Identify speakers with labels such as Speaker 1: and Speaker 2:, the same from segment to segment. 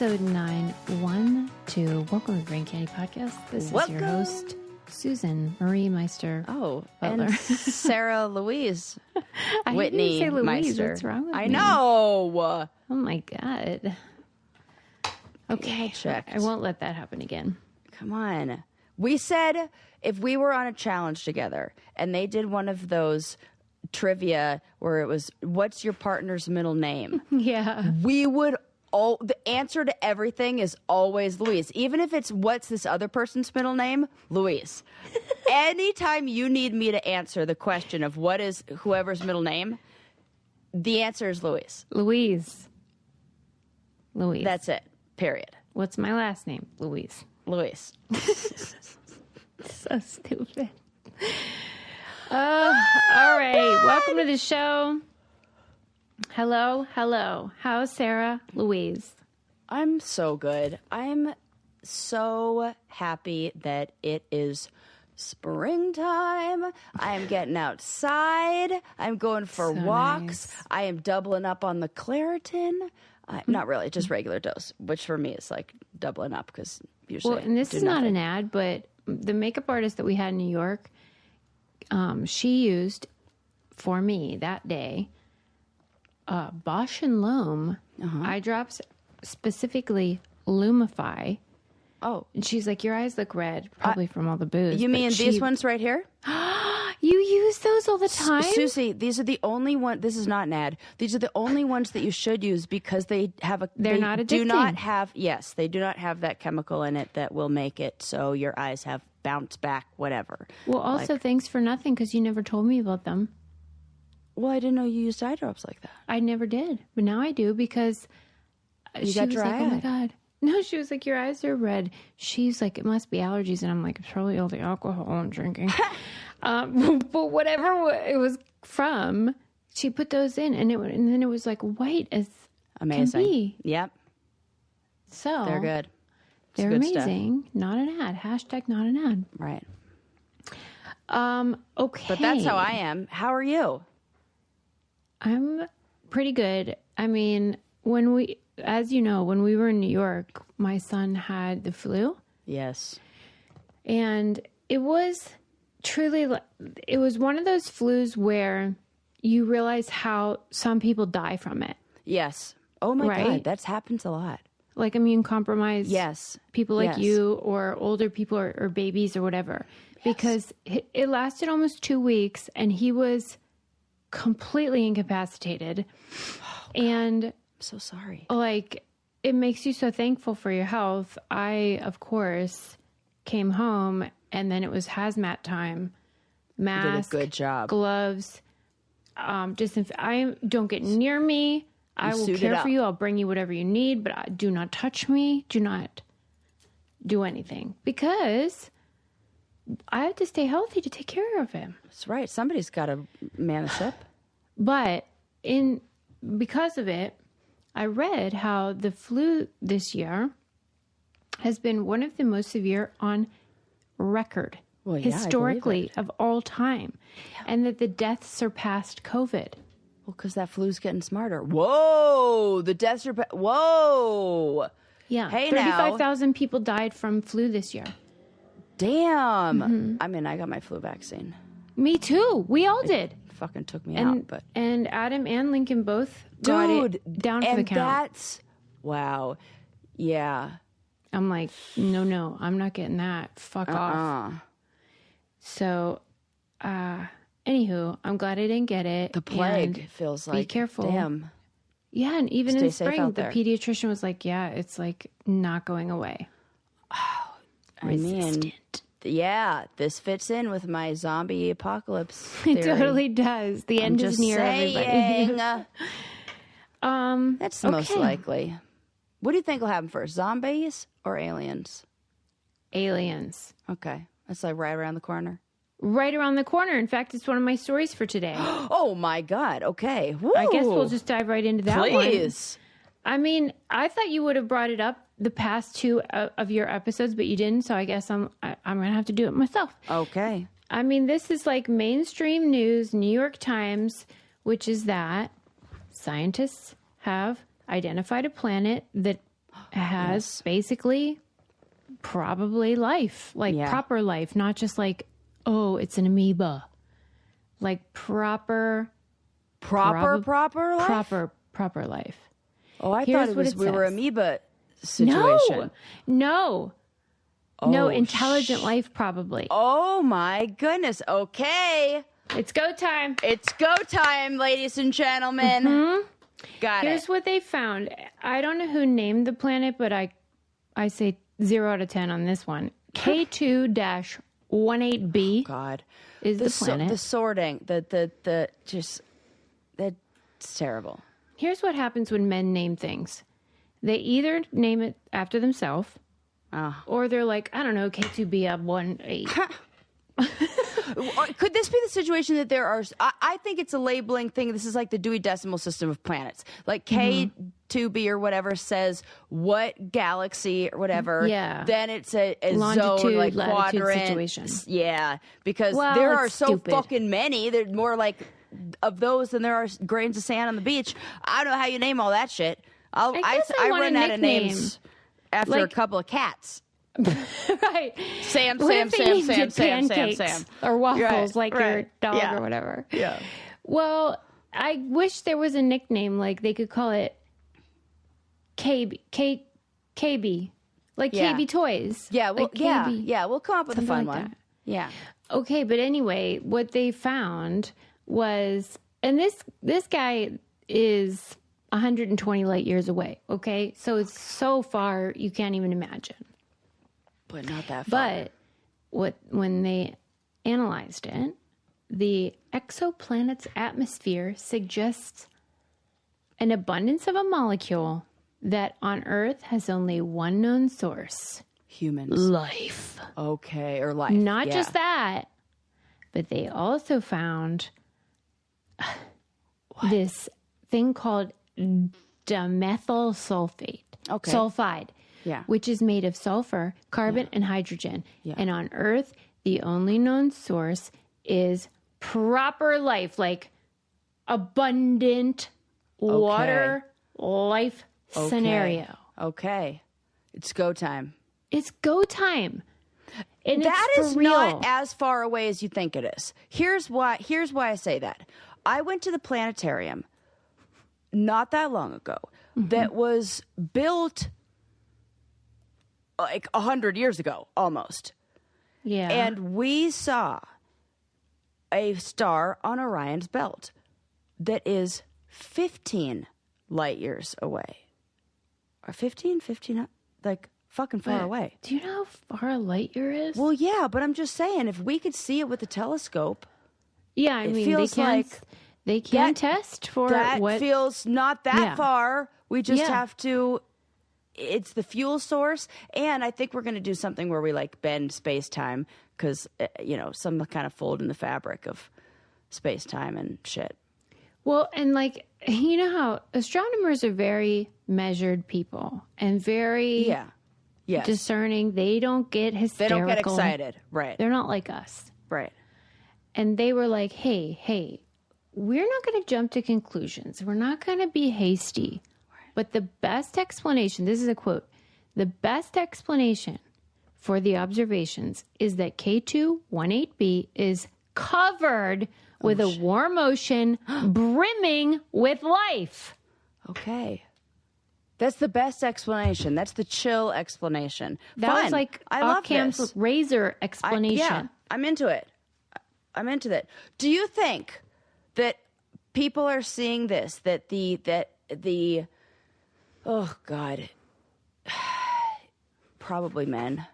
Speaker 1: episode 912. Welcome to the Brain Candy Podcast. This is your host, Susan Marie Meister.
Speaker 2: Oh,
Speaker 1: Butler.
Speaker 2: and Sarah Louise
Speaker 1: I
Speaker 2: Whitney
Speaker 1: say Louise.
Speaker 2: Meister.
Speaker 1: What's wrong with
Speaker 2: I
Speaker 1: me?
Speaker 2: know.
Speaker 1: Oh my God. Okay.
Speaker 2: checked.
Speaker 1: I won't let that happen again.
Speaker 2: Come on. We said if we were on a challenge together and they did one of those trivia where it was, what's your partner's middle name?
Speaker 1: Yeah.
Speaker 2: We would the answer to everything is always Louise. Even if it's what's this other person's middle name? Louise. Anytime you need me to answer the question of what is whoever's middle name, the answer is Louise.
Speaker 1: Louise.
Speaker 2: That's it. Period.
Speaker 1: What's my last name? Louise. So stupid. All right. Welcome to the show. Hello. How's Sarah Louise?
Speaker 2: I'm so good. I'm so happy that it is springtime. I'm getting outside. I'm going for walks.
Speaker 1: Nice.
Speaker 2: I am doubling up on the Claritin. Not really, just regular dose, which for me is like doubling up because usually.
Speaker 1: Well, and this is not an ad, but the makeup artist that we had in New York, she used for me that day Bausch and Lomb eye drops, specifically Lumify.
Speaker 2: Oh,
Speaker 1: and she's like, your eyes look red, probably from all the booze.
Speaker 2: you mean these ones right here?
Speaker 1: You use those all the time?
Speaker 2: Susie, these are the only one. This is not an ad. These are the only ones that you should use because they have a.
Speaker 1: They're not addicting.
Speaker 2: Do not have. Yes, they do not have that chemical in it that will make it so your eyes have bounce back, whatever.
Speaker 1: Well, also thanks for nothing because you never told me about them.
Speaker 2: Well, I didn't know you used eye drops like that.
Speaker 1: I never did, but now I do because
Speaker 2: You
Speaker 1: she
Speaker 2: got
Speaker 1: was
Speaker 2: dry
Speaker 1: like, "Oh my
Speaker 2: eye.
Speaker 1: God." No, she was like, your eyes are red. She's like, it must be allergies. And I'm like, it's probably all the alcohol I'm drinking. But whatever it was from, she put those in and then it was like white as
Speaker 2: Amazing.
Speaker 1: can be.
Speaker 2: Yep,
Speaker 1: So
Speaker 2: they're good. It's
Speaker 1: They're
Speaker 2: good stuff.
Speaker 1: amazing. Not an ad. Hashtag not an ad.
Speaker 2: Right.
Speaker 1: Okay.
Speaker 2: But that's how I am. How are you?
Speaker 1: I'm pretty good. I mean, as you know, when we were in New York, my son had the flu.
Speaker 2: Yes.
Speaker 1: And it was truly, it was one of those flus where you realize how some people die from it.
Speaker 2: Yes. Oh my
Speaker 1: Right?
Speaker 2: God, that happens a lot.
Speaker 1: Like immune compromised
Speaker 2: Yes.
Speaker 1: people like
Speaker 2: Yes.
Speaker 1: you or older people or babies or whatever. Because it lasted almost 2 weeks and he was completely incapacitated. And
Speaker 2: I'm so sorry.
Speaker 1: like, it makes you so thankful for your health. I, of course, came home and then it was hazmat time. Mask,
Speaker 2: You did a good job.
Speaker 1: gloves, don't get near me. I will
Speaker 2: suited
Speaker 1: care
Speaker 2: up.
Speaker 1: for you. I'll bring you whatever you need, but do not touch me. Do not do anything because I have to stay healthy to take care of him.
Speaker 2: That's right. Somebody's got to man the ship.
Speaker 1: But because of it, I read how the flu this year has been one of the most severe on record,
Speaker 2: Well, yeah, I
Speaker 1: historically, of all time, and that the deaths surpassed COVID.
Speaker 2: Well, because that flu's getting smarter. Whoa, the deaths are. Whoa,
Speaker 1: Yeah,
Speaker 2: Hey, now.
Speaker 1: 35,000 people died from flu this year.
Speaker 2: damn.
Speaker 1: Mm-hmm.
Speaker 2: I mean, I got my flu vaccine.
Speaker 1: Me too. We all did.
Speaker 2: Fucking took me out, but
Speaker 1: And Adam and Lincoln both got
Speaker 2: dude,
Speaker 1: it down for the
Speaker 2: and
Speaker 1: count.
Speaker 2: that's wow. Yeah.
Speaker 1: I'm like, no, I'm not getting that. Fuck off. So, anywho, I'm glad I didn't get it.
Speaker 2: The plague
Speaker 1: And
Speaker 2: feels like.
Speaker 1: careful.
Speaker 2: Damn.
Speaker 1: Yeah, and even
Speaker 2: Stay
Speaker 1: in
Speaker 2: safe
Speaker 1: spring,
Speaker 2: out
Speaker 1: the
Speaker 2: there.
Speaker 1: pediatrician was like, yeah, it's like not going away.
Speaker 2: I mean, yeah, this fits in with my zombie apocalypse theory.
Speaker 1: It totally does. The end is near everybody.
Speaker 2: That's the most likely. What do you think will happen first, zombies or aliens?
Speaker 1: Aliens.
Speaker 2: Okay, that's like right around the corner.
Speaker 1: Right around the corner. In fact, it's one of my stories for today.
Speaker 2: Oh my God! Okay, Woo.
Speaker 1: I guess we'll just dive right into that one.
Speaker 2: Please.
Speaker 1: I mean, I thought you would have brought it up the past two of your episodes, but you didn't. So I guess I'm going to have to do it myself.
Speaker 2: Okay.
Speaker 1: I mean, this is like mainstream news, New York Times, which is that scientists have identified a planet that has basically probably life, like proper life, not just like, oh, it's an amoeba. Like proper life? Proper life.
Speaker 2: Oh, I thought it was we were amoeba situation.
Speaker 1: No, intelligent life probably.
Speaker 2: Oh my goodness. Okay.
Speaker 1: It's go time.
Speaker 2: It's go time, ladies and gentlemen.
Speaker 1: Mm-hmm.
Speaker 2: Got it.
Speaker 1: Here's what they found. I don't know who named the planet, but I say 0 out of 10 on this one. K2-18b.
Speaker 2: God.
Speaker 1: Is the planet.
Speaker 2: The sorting, that's terrible.
Speaker 1: Here's what happens when men name things. They either name it after themselves, or they're like, I don't know, K2b18.
Speaker 2: Could this be the situation that there are... I think it's a labeling thing. This is like the Dewey Decimal System of planets. Like K2b or whatever says what galaxy or whatever.
Speaker 1: Yeah.
Speaker 2: Then it's a
Speaker 1: longitude,
Speaker 2: zone, like
Speaker 1: latitude
Speaker 2: quadrant.
Speaker 1: situation.
Speaker 2: Yeah. Because there are so
Speaker 1: stupid.
Speaker 2: fucking many. There's more like of those than there are grains of sand on the beach. I don't know how you name all that shit.
Speaker 1: I
Speaker 2: run out of names after a couple of cats.
Speaker 1: Right.
Speaker 2: Sam.
Speaker 1: Or waffles, your dog or whatever.
Speaker 2: Yeah.
Speaker 1: Well, I wish there was a nickname, like they could call it KB, like KB Toys.
Speaker 2: Yeah, well,
Speaker 1: like KB.
Speaker 2: we'll come up with a fun
Speaker 1: like
Speaker 2: one.
Speaker 1: that.
Speaker 2: Yeah.
Speaker 1: Okay, but anyway, what they found was, and this guy is 120 light years away. Okay, so it's so far you can't even imagine.
Speaker 2: But not that far.
Speaker 1: But when they analyzed it, the exoplanet's atmosphere suggests an abundance of a molecule that on Earth has only one known source.
Speaker 2: Humans.
Speaker 1: Life.
Speaker 2: Okay, or life.
Speaker 1: Not just that, but they also found this thing called dimethyl sulfate.
Speaker 2: Okay.
Speaker 1: Sulfide.
Speaker 2: Yeah.
Speaker 1: Which is made of sulfur, carbon, and hydrogen. Yeah. And on Earth, the only known source is proper life, like abundant water life scenario.
Speaker 2: Okay. It's go time.
Speaker 1: It's go time. And
Speaker 2: that
Speaker 1: it's
Speaker 2: is
Speaker 1: for real.
Speaker 2: not as far away as you think it is. Here's why I say that. I went to the planetarium not that long ago that was built like 100 years ago, almost.
Speaker 1: Yeah.
Speaker 2: And we saw a star on Orion's belt that is 15 light years away. Or 15, like fucking far away.
Speaker 1: Do you know how far a light year is?
Speaker 2: Well, yeah, but I'm just saying, if we could see it with a telescope.
Speaker 1: Yeah, I mean, they can test for
Speaker 2: that
Speaker 1: what
Speaker 2: feels not that far. We just have to. It's the fuel source, and I think we're going to do something where we like bend space time because some kind of fold in the fabric of space time and shit.
Speaker 1: Well, and like you know how astronomers are very measured people and very discerning. They don't get hysterical.
Speaker 2: They don't get excited, right?
Speaker 1: They're not like us,
Speaker 2: right?
Speaker 1: And they were like, "Hey, we're not going to jump to conclusions. We're not going to be hasty." But the best explanation, this is a quote, the best explanation for the observations is that K2-18b is covered with a warm ocean brimming with life.
Speaker 2: Okay. That's the best explanation. That's the chill explanation.
Speaker 1: That was like
Speaker 2: I love
Speaker 1: Occam's razor explanation.
Speaker 2: I'm into it. I'm into that. Do you think that people are seeing this, that the oh, God. Probably men.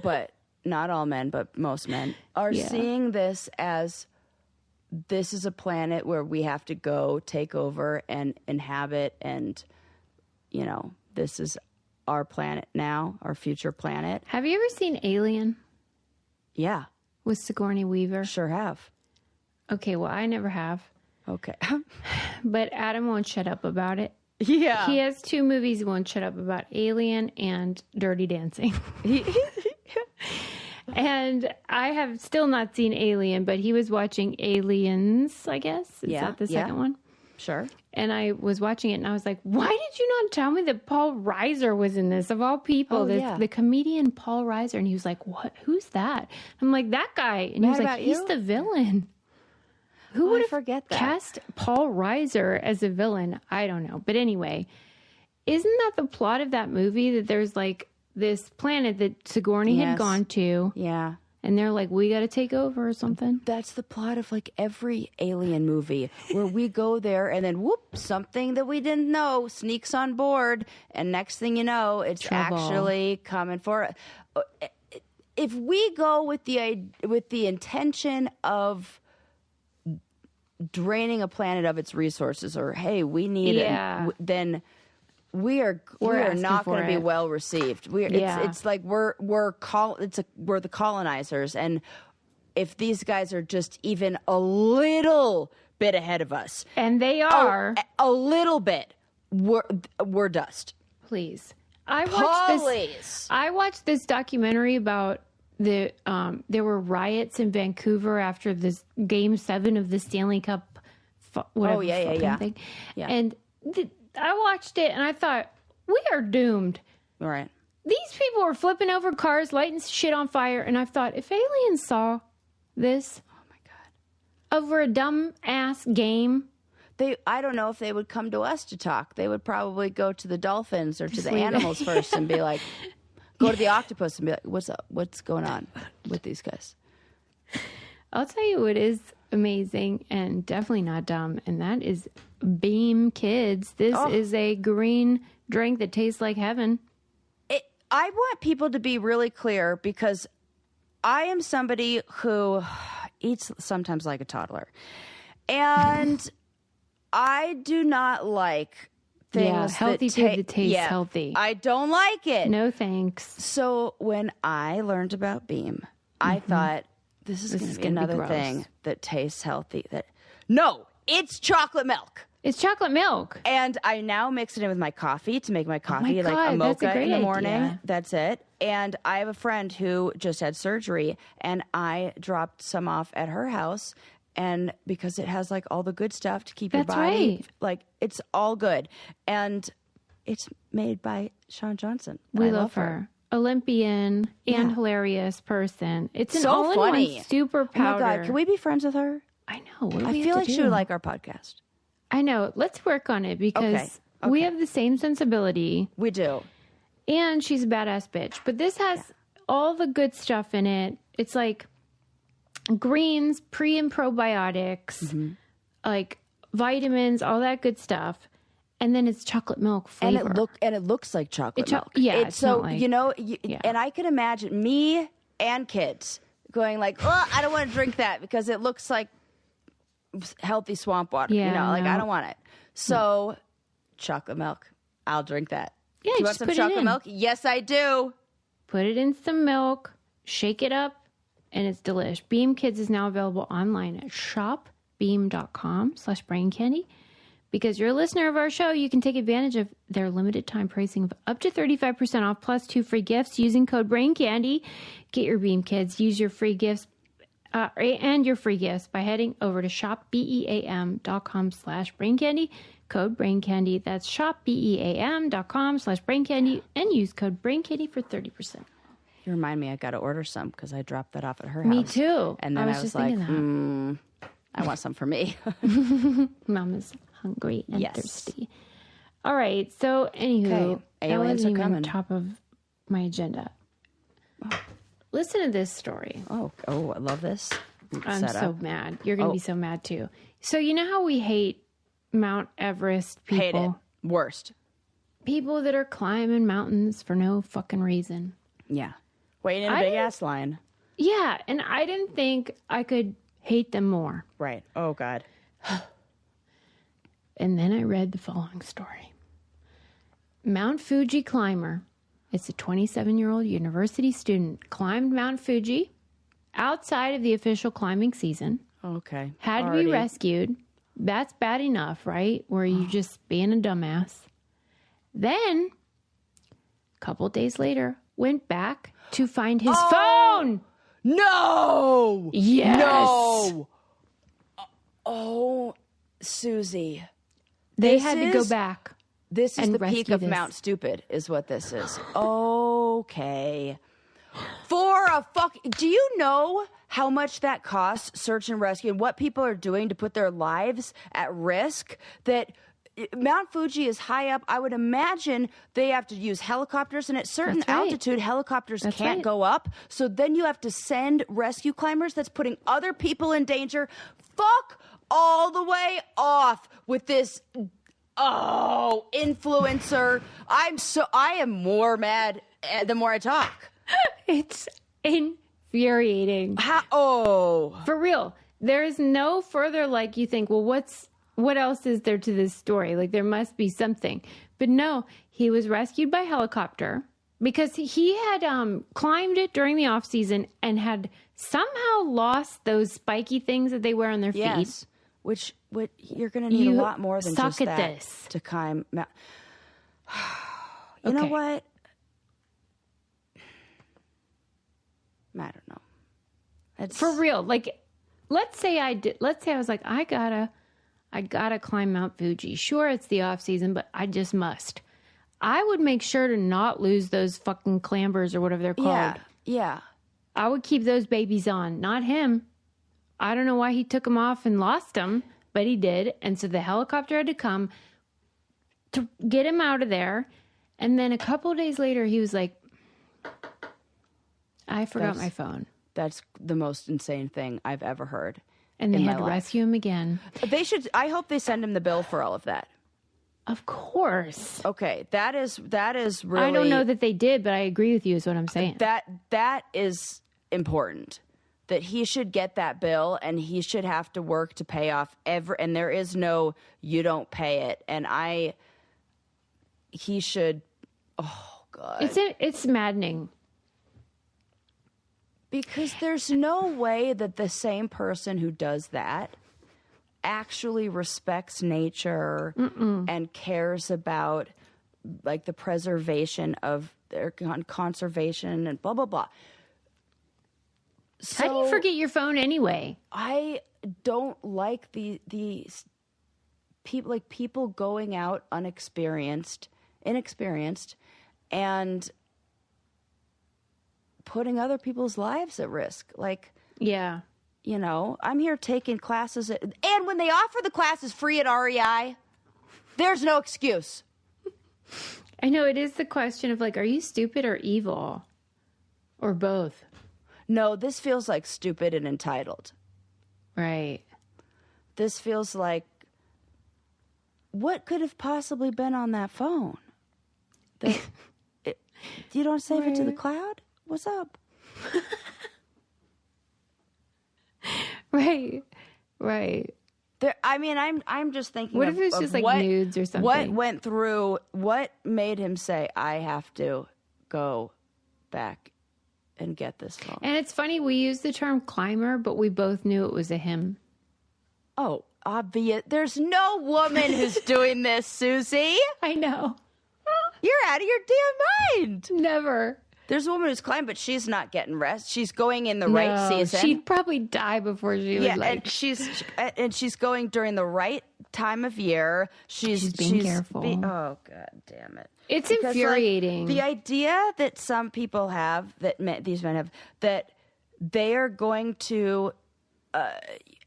Speaker 2: But not all men, but most men are seeing this as this is a planet where we have to go take over and inhabit and, this is our planet now, our future planet.
Speaker 1: Have you ever seen Alien?
Speaker 2: Yeah.
Speaker 1: With Sigourney Weaver?
Speaker 2: Sure have.
Speaker 1: Okay, well, I never have.
Speaker 2: Okay.
Speaker 1: But Adam won't shut up about it.
Speaker 2: Yeah.
Speaker 1: He has 2 movies he won't shut up about, Alien and Dirty Dancing. And I have still not seen Alien, but he was watching Aliens, I guess. Is that the second one?
Speaker 2: Sure.
Speaker 1: And I was watching it and I was like, why did you not tell me that Paul Reiser was in this, of all people? The comedian Paul Reiser. And he was like, what? Who's that? I'm like, that guy. And he was like, he's the villain. Who would have cast Paul Reiser as a villain? I don't know. But anyway, isn't that the plot of that movie? That there's like this planet that Sigourney had gone to.
Speaker 2: Yeah.
Speaker 1: And they're like, we got to take over or something.
Speaker 2: That's the plot of like every alien movie where we go there and then whoop, something that we didn't know sneaks on board. And next thing you know, it's actually coming for us. If we go with the intention of draining a planet of its resources, or hey, we need it, then we are not going to be well received. It's like we're the colonizers, and if these guys are just even a little bit ahead of us,
Speaker 1: and they are
Speaker 2: a little bit, we're dust.
Speaker 1: Please, I watched this documentary about there were riots in Vancouver after this Game 7 of the Stanley Cup. Thing.
Speaker 2: Yeah.
Speaker 1: And I watched it and I thought, we are doomed.
Speaker 2: Right.
Speaker 1: These people were flipping over cars, lighting shit on fire, and I thought, if aliens saw this,
Speaker 2: oh my God,
Speaker 1: over a dumb ass game,
Speaker 2: I don't know if they would come to us to talk. They would probably go to the dolphins or to the animals first and be like. Go to the octopus and be like, what's up? What's going on with these guys?
Speaker 1: I'll tell you what is amazing and definitely not dumb, and that is Beam Kids. This is a green drink that tastes like heaven.
Speaker 2: I want people to be really clear because I am somebody who eats sometimes like a toddler. And I do not like things
Speaker 1: healthy food that tastes healthy.
Speaker 2: I don't like it.
Speaker 1: No thanks.
Speaker 2: So when I learned about Beam, I thought this is going to be another thing that tastes healthy. No, it's chocolate milk.
Speaker 1: It's chocolate milk.
Speaker 2: And I now mix it in with my coffee to make my coffee like a mocha in the morning. Idea. That's it. And I have a friend who just had surgery, and I dropped some off at her house. And because it has like all the good stuff to keep your body, like it's all good. And it's made by Shawn Johnson.
Speaker 1: We love her. Olympian and hilarious person. It's an
Speaker 2: so
Speaker 1: all-in-one
Speaker 2: funny.
Speaker 1: Super powder.
Speaker 2: Oh my God, can we be friends with her?
Speaker 1: I know. What do
Speaker 2: I feel like she would like our podcast.
Speaker 1: I know. Let's work on it because we have the same sensibility.
Speaker 2: We do.
Speaker 1: And she's a badass bitch. But this has all the good stuff in it. It's like greens, pre and probiotics, like vitamins, all that good stuff, and then it's chocolate milk flavor.
Speaker 2: And it looks like chocolate milk.
Speaker 1: It's
Speaker 2: so
Speaker 1: like,
Speaker 2: and I could imagine me and kids going like, "Oh, I don't want to drink that because it looks like healthy swamp water." I don't want it. So chocolate milk, I'll drink that.
Speaker 1: Yeah,
Speaker 2: do you want some chocolate milk? Yes, I do.
Speaker 1: Put it in some milk, shake it up. And it's delish. Beam Kids is now available online at shopbeam.com/braincandy. Because you're a listener of our show, you can take advantage of their limited time pricing of up to 35% off plus 2 free gifts using code BRAINCANDY. Get your Beam Kids. Use your free gifts and your free gifts by heading over to shopbeam.com/braincandy. Code BRAINCANDY. That's shopbeam.com/braincandy and use code BRAINCANDY for 30%.
Speaker 2: You remind me, I got to order some because I dropped that off at her house.
Speaker 1: Me too.
Speaker 2: And then I was like, I want some for me.
Speaker 1: Mama's hungry and thirsty. All right. So, anywho,
Speaker 2: aliens are coming.
Speaker 1: On top of my agenda. Listen to this story.
Speaker 2: Oh, I love this.
Speaker 1: I'm so mad. You're going to be so mad too. So, you know how we hate Mount Everest people?
Speaker 2: Hate it. Worst.
Speaker 1: People that are climbing mountains for no fucking reason.
Speaker 2: Yeah. Waiting in a big ass line.
Speaker 1: Yeah, and I didn't think I could hate them more.
Speaker 2: Right. Oh, God.
Speaker 1: And then I read the following story. Mount Fuji climber. It's a 27-year-old university student. Climbed Mount Fuji outside of the official climbing season.
Speaker 2: Okay.
Speaker 1: Had to be rescued. That's bad enough, right? Where you just being a dumbass. Then, a couple days later, went back to find his phone.
Speaker 2: No.
Speaker 1: Yes.
Speaker 2: No. Oh, Susie.
Speaker 1: They had to go back.
Speaker 2: This is the peak of
Speaker 1: this.
Speaker 2: Mount Stupid, is what this is. Okay. For a fuck, do you know how much that costs, search and rescue, and what people are doing to put their lives at risk? That Mount Fuji is high up. I would imagine they have to use helicopters, and at certain altitude, helicopters can't go up. So then you have to send rescue climbers. That's putting other people in danger. Fuck all the way off with this. Oh, influencer. I am more mad the more I talk.
Speaker 1: It's infuriating.
Speaker 2: For
Speaker 1: real. There is no further, like, you think, well, what else is there to this story? Like, there must be something. But no, he was rescued by helicopter because he had climbed it during the off season and had somehow lost those spiky things that they wear on their feet.
Speaker 2: Yes. Which you're going to need a lot more than just that to climb. You know what? I don't know. It's
Speaker 1: for real. Like, let's say I was like, I gotta climb Mount Fuji. Sure, it's the off season, but I just must. I would make sure to not lose those fucking clambers or whatever they're called.
Speaker 2: Yeah.
Speaker 1: I would keep those babies on, not him. I don't know why he took them off and lost them, but he did. And so the helicopter had to come to get him out of there. And then a couple of days later, he was like, I forgot my phone.
Speaker 2: That's the most insane thing I've ever heard.
Speaker 1: And they had to rescue him again.
Speaker 2: I hope they send him the bill for all of that.
Speaker 1: Of course.
Speaker 2: Okay, that is really.
Speaker 1: I don't know that they did, but I agree with you is what I'm saying.
Speaker 2: That is important. That he should get that bill and he should have to work to pay off and there is no, you don't pay it. And he should, oh God.
Speaker 1: It's maddening.
Speaker 2: Because there's no way that the same person who does that actually respects nature and cares about like the preservation of their conservation and blah, blah, blah. So,
Speaker 1: how do you forget your phone anyway?
Speaker 2: I don't like these people going out inexperienced, and putting other people's lives at risk. Like,
Speaker 1: yeah,
Speaker 2: you know, I'm here taking classes and when they offer the classes free at REI, there's no excuse.
Speaker 1: I know it is the question of like, are you stupid or evil, or both?
Speaker 2: No, this feels like stupid and entitled. Right. This feels like, what could have possibly been on that phone? You don't save it to the cloud? What's up? Right. I'm just thinking.
Speaker 1: What if it's just like nudes or something?
Speaker 2: What made him say, I have to go back and get this phone?
Speaker 1: And it's funny, we use the term climber, but we both knew it was a him.
Speaker 2: Oh, obvious. There's no woman who's doing this, Susie.
Speaker 1: I know.
Speaker 2: You're out of your damn mind.
Speaker 1: Never.
Speaker 2: There's a woman who's climbing, but she's not getting rest. She's going in the right season.
Speaker 1: She'd probably die before she would like.
Speaker 2: And she's going during the right time of year. She's
Speaker 1: being careful.
Speaker 2: Oh God damn it!
Speaker 1: It's infuriating.
Speaker 2: The idea that some people have, these men have, that they are going to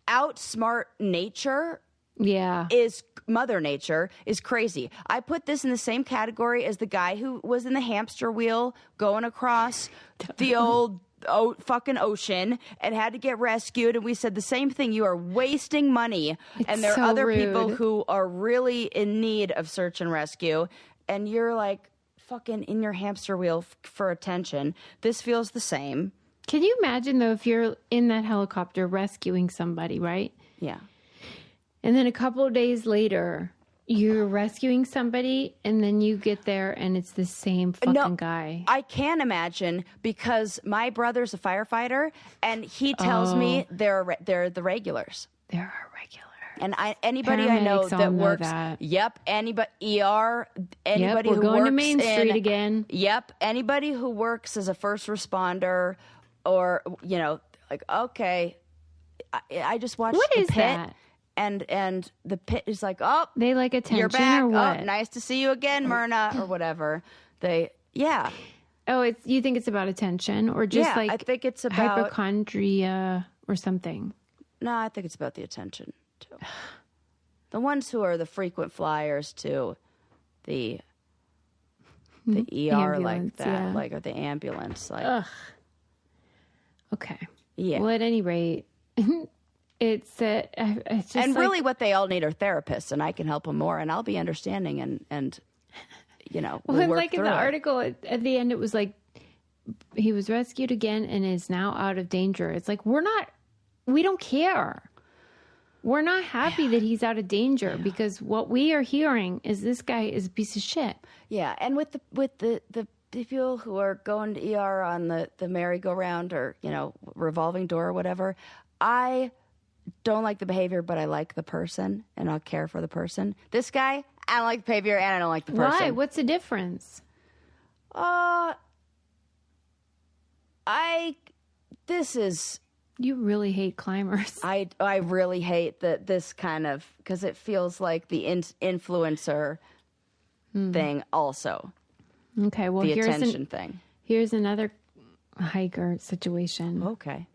Speaker 2: outsmart nature.
Speaker 1: Yeah.
Speaker 2: Mother Nature is crazy. I put this in the same category as the guy who was in the hamster wheel going across the old fucking ocean and had to get rescued. And we said the same thing. You are wasting money. And there are other people who are really in need of search and rescue. And you're like fucking in your hamster wheel for attention. This feels the same.
Speaker 1: Can you imagine, though, if you're in that helicopter rescuing somebody, right?
Speaker 2: Yeah.
Speaker 1: And then a couple of days later, you're rescuing somebody, and then you get there, and it's the same fucking guy.
Speaker 2: I can imagine, because my brother's a firefighter, and he tells me they're the regulars.
Speaker 1: There are regulars.
Speaker 2: And anybody I know that works, yep. Anybody ER, anybody who
Speaker 1: we're going
Speaker 2: works
Speaker 1: to Main Street again.
Speaker 2: Yep. Anybody who works as a first responder, or like, okay, I just watched
Speaker 1: What
Speaker 2: The
Speaker 1: is
Speaker 2: Pit.
Speaker 1: that?
Speaker 2: and the pit is like, oh,
Speaker 1: They like attention
Speaker 2: you're back.
Speaker 1: or what?
Speaker 2: Oh, nice to see you again, Myrna, or whatever.
Speaker 1: Oh, you think it's about attention or just like
Speaker 2: I think it's about
Speaker 1: hypochondria or something?
Speaker 2: No, I think it's about the attention too. The ones who are the frequent flyers to the ER like that, like or the ambulance, like.
Speaker 1: Ugh. Okay.
Speaker 2: Yeah.
Speaker 1: Well, at any rate, it's just
Speaker 2: and really what they all need are therapists, and I can help them more, and I'll be understanding and we'll work
Speaker 1: like in
Speaker 2: through
Speaker 1: the
Speaker 2: it.
Speaker 1: article at the end, it was like he was rescued again and is now out of danger. It's like we don't care. We're not happy that he's out of danger because what we are hearing is this guy is a piece of shit.
Speaker 2: Yeah, and with the people who are going to ER on the merry-go-round or revolving door or whatever, I don't like the behavior, but I like the person and I'll care for the person. This guy, I don't like the behavior and I don't like the person.
Speaker 1: Why? What's the difference? You really hate climbers.
Speaker 2: I really hate this kind of, because it feels like the influencer thing also.
Speaker 1: Okay, well,
Speaker 2: the attention thing.
Speaker 1: Here's another hiker situation.
Speaker 2: Okay.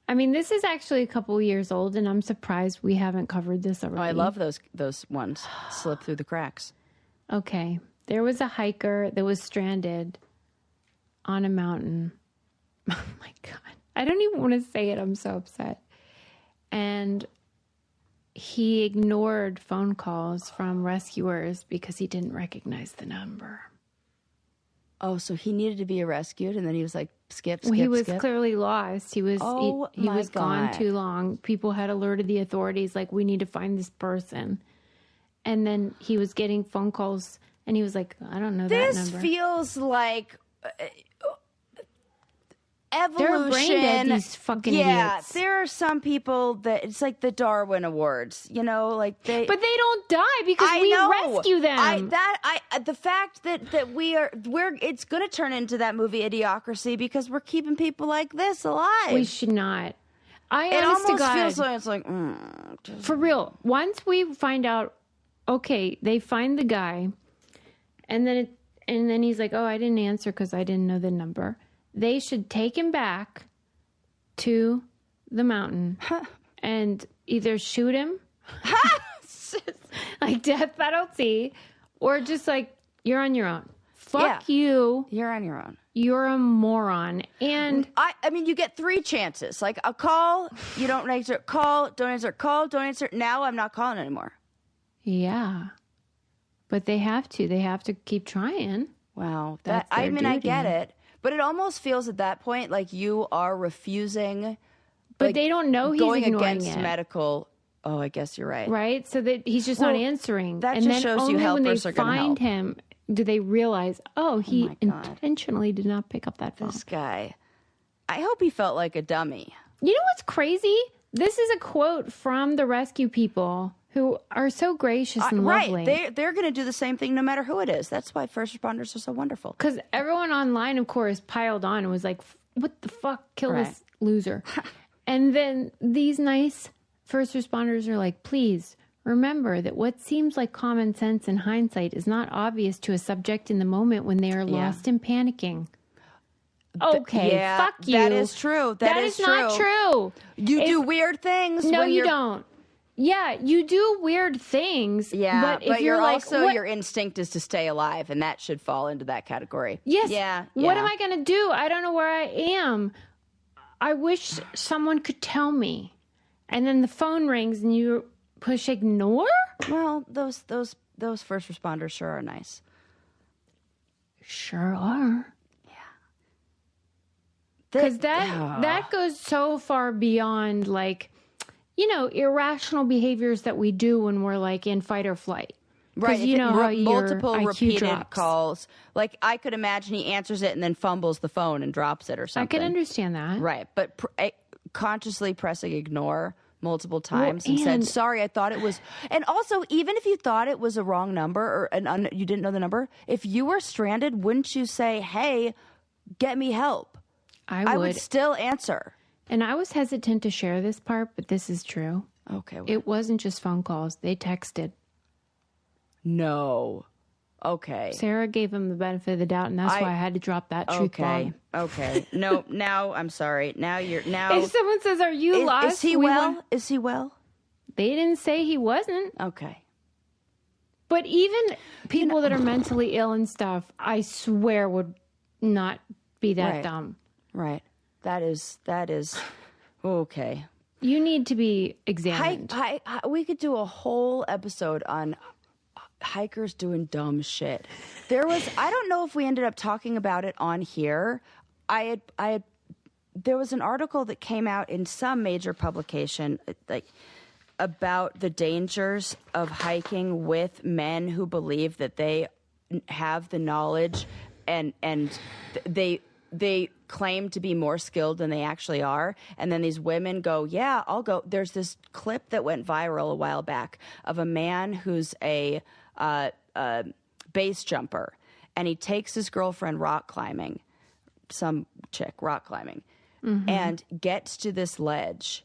Speaker 1: I mean, this is actually a couple years old, and I'm surprised we haven't covered this already.
Speaker 2: Oh, I love those ones. Slip through the cracks.
Speaker 1: Okay. There was a hiker that was stranded on a mountain. Oh, my God. I don't even want to say it. I'm so upset. And he ignored phone calls from rescuers because he didn't recognize the number.
Speaker 2: Oh, so he needed to be rescued, and then he was like, skip.
Speaker 1: He was clearly lost. He was he was
Speaker 2: God.
Speaker 1: gone too long. People had alerted the authorities, like, we need to find this person. And then he was getting phone calls, and he was like, I don't know that number.
Speaker 2: This feels like evolution.
Speaker 1: They're brain dead, these fucking idiots.
Speaker 2: There are some people that it's like the Darwin Awards, like they.
Speaker 1: But they don't die because we rescue them.
Speaker 2: The fact that we're it's going to turn into that movie Idiocracy because we're keeping people like this alive.
Speaker 1: We should not.
Speaker 2: It
Speaker 1: Honest to
Speaker 2: almost
Speaker 1: God,
Speaker 2: feels like it's like
Speaker 1: for real. Once we find out, okay, they find the guy, and then he's like, oh, I didn't answer because I didn't know the number. They should take him back to the mountain and either shoot him, like death penalty, or just like, you're on your own. Fuck you.
Speaker 2: You're on your own.
Speaker 1: You're a moron. And
Speaker 2: I mean, you get 3 chances. Like a call, you don't answer. Call, don't answer. Call, don't answer. Now I'm not calling anymore.
Speaker 1: Yeah. But they have to. They have to keep trying.
Speaker 2: Wow.
Speaker 1: That's
Speaker 2: I
Speaker 1: their
Speaker 2: mean, I
Speaker 1: duty.
Speaker 2: get it. But it almost feels at that point like you are refusing.
Speaker 1: But
Speaker 2: like,
Speaker 1: they don't know he's
Speaker 2: going
Speaker 1: ignoring
Speaker 2: against
Speaker 1: it.
Speaker 2: medical. Oh, I guess you're right.
Speaker 1: Right? So that he's just not answering.
Speaker 2: That
Speaker 1: and
Speaker 2: just
Speaker 1: then
Speaker 2: shows
Speaker 1: only
Speaker 2: you
Speaker 1: when they
Speaker 2: helpers are gonna
Speaker 1: find
Speaker 2: help.
Speaker 1: him do they realize, oh, he
Speaker 2: my God.
Speaker 1: intentionally did not pick up that phone.
Speaker 2: This guy. I hope he felt like a dummy.
Speaker 1: You know what's crazy? This is a quote from the rescue people who are so gracious and lovely.
Speaker 2: Right. They're going to do the same thing no matter who it is. That's why first responders are so wonderful.
Speaker 1: Because everyone online, of course, piled on and was like, what the fuck? Kill this loser. And then these nice first responders are like, please remember that what seems like common sense in hindsight is not obvious to a subject in the moment when they are lost and panicking. Okay, fuck you.
Speaker 2: That is true. That is
Speaker 1: not true.
Speaker 2: You do weird things.
Speaker 1: No,
Speaker 2: when
Speaker 1: you
Speaker 2: you're...
Speaker 1: don't. Yeah, you do weird things.
Speaker 2: Yeah,
Speaker 1: but if you're like,
Speaker 2: also,
Speaker 1: what?
Speaker 2: your instinct is to stay alive, and that should fall into that category.
Speaker 1: Yes.
Speaker 2: Yeah.
Speaker 1: What am I going to do? I don't know where I am. I wish someone could tell me. And then the phone rings and you push ignore?
Speaker 2: Well, those first responders sure are nice.
Speaker 1: Sure are.
Speaker 2: Yeah.
Speaker 1: Because that goes so far beyond, like, irrational behaviors that we do when we're like in fight or flight.
Speaker 2: Right.
Speaker 1: You know how
Speaker 2: multiple
Speaker 1: your IQ
Speaker 2: repeated
Speaker 1: drops.
Speaker 2: calls. Like I could imagine he answers it and then fumbles the phone and drops it or something.
Speaker 1: I can understand that.
Speaker 2: Right. But consciously pressing ignore multiple times
Speaker 1: Well,
Speaker 2: and said,
Speaker 1: and-
Speaker 2: sorry, I thought it was. And also, even if you thought it was a wrong number or you didn't know the number, if you were stranded, wouldn't you say, hey, get me help?
Speaker 1: I
Speaker 2: would still answer.
Speaker 1: And I was hesitant to share this part, but this is true.
Speaker 2: Okay.
Speaker 1: It wasn't just phone calls. They texted.
Speaker 2: No. Okay.
Speaker 1: Sarah gave him the benefit of the doubt, and that's why I had to drop that truth bomb.
Speaker 2: Okay. No, now I'm sorry. Now.
Speaker 1: If someone says, "Are you lost?"
Speaker 2: Is he well? Is he well?
Speaker 1: They didn't say he wasn't.
Speaker 2: Okay.
Speaker 1: But even people that are mentally ill and stuff, I swear would not be that dumb.
Speaker 2: Right. That is okay.
Speaker 1: You need to be examined.
Speaker 2: We could do a whole episode on hikers doing dumb shit. There was—I don't know if we ended up talking about it on here. There was an article that came out in some major publication, like, about the dangers of hiking with men who believe that they have the knowledge and they claim to be more skilled than they actually are. And then these women go, yeah, I'll go. There's this clip that went viral a while back of a man who's a base jumper, and he takes his girlfriend rock climbing, some chick rock climbing, and gets to this ledge.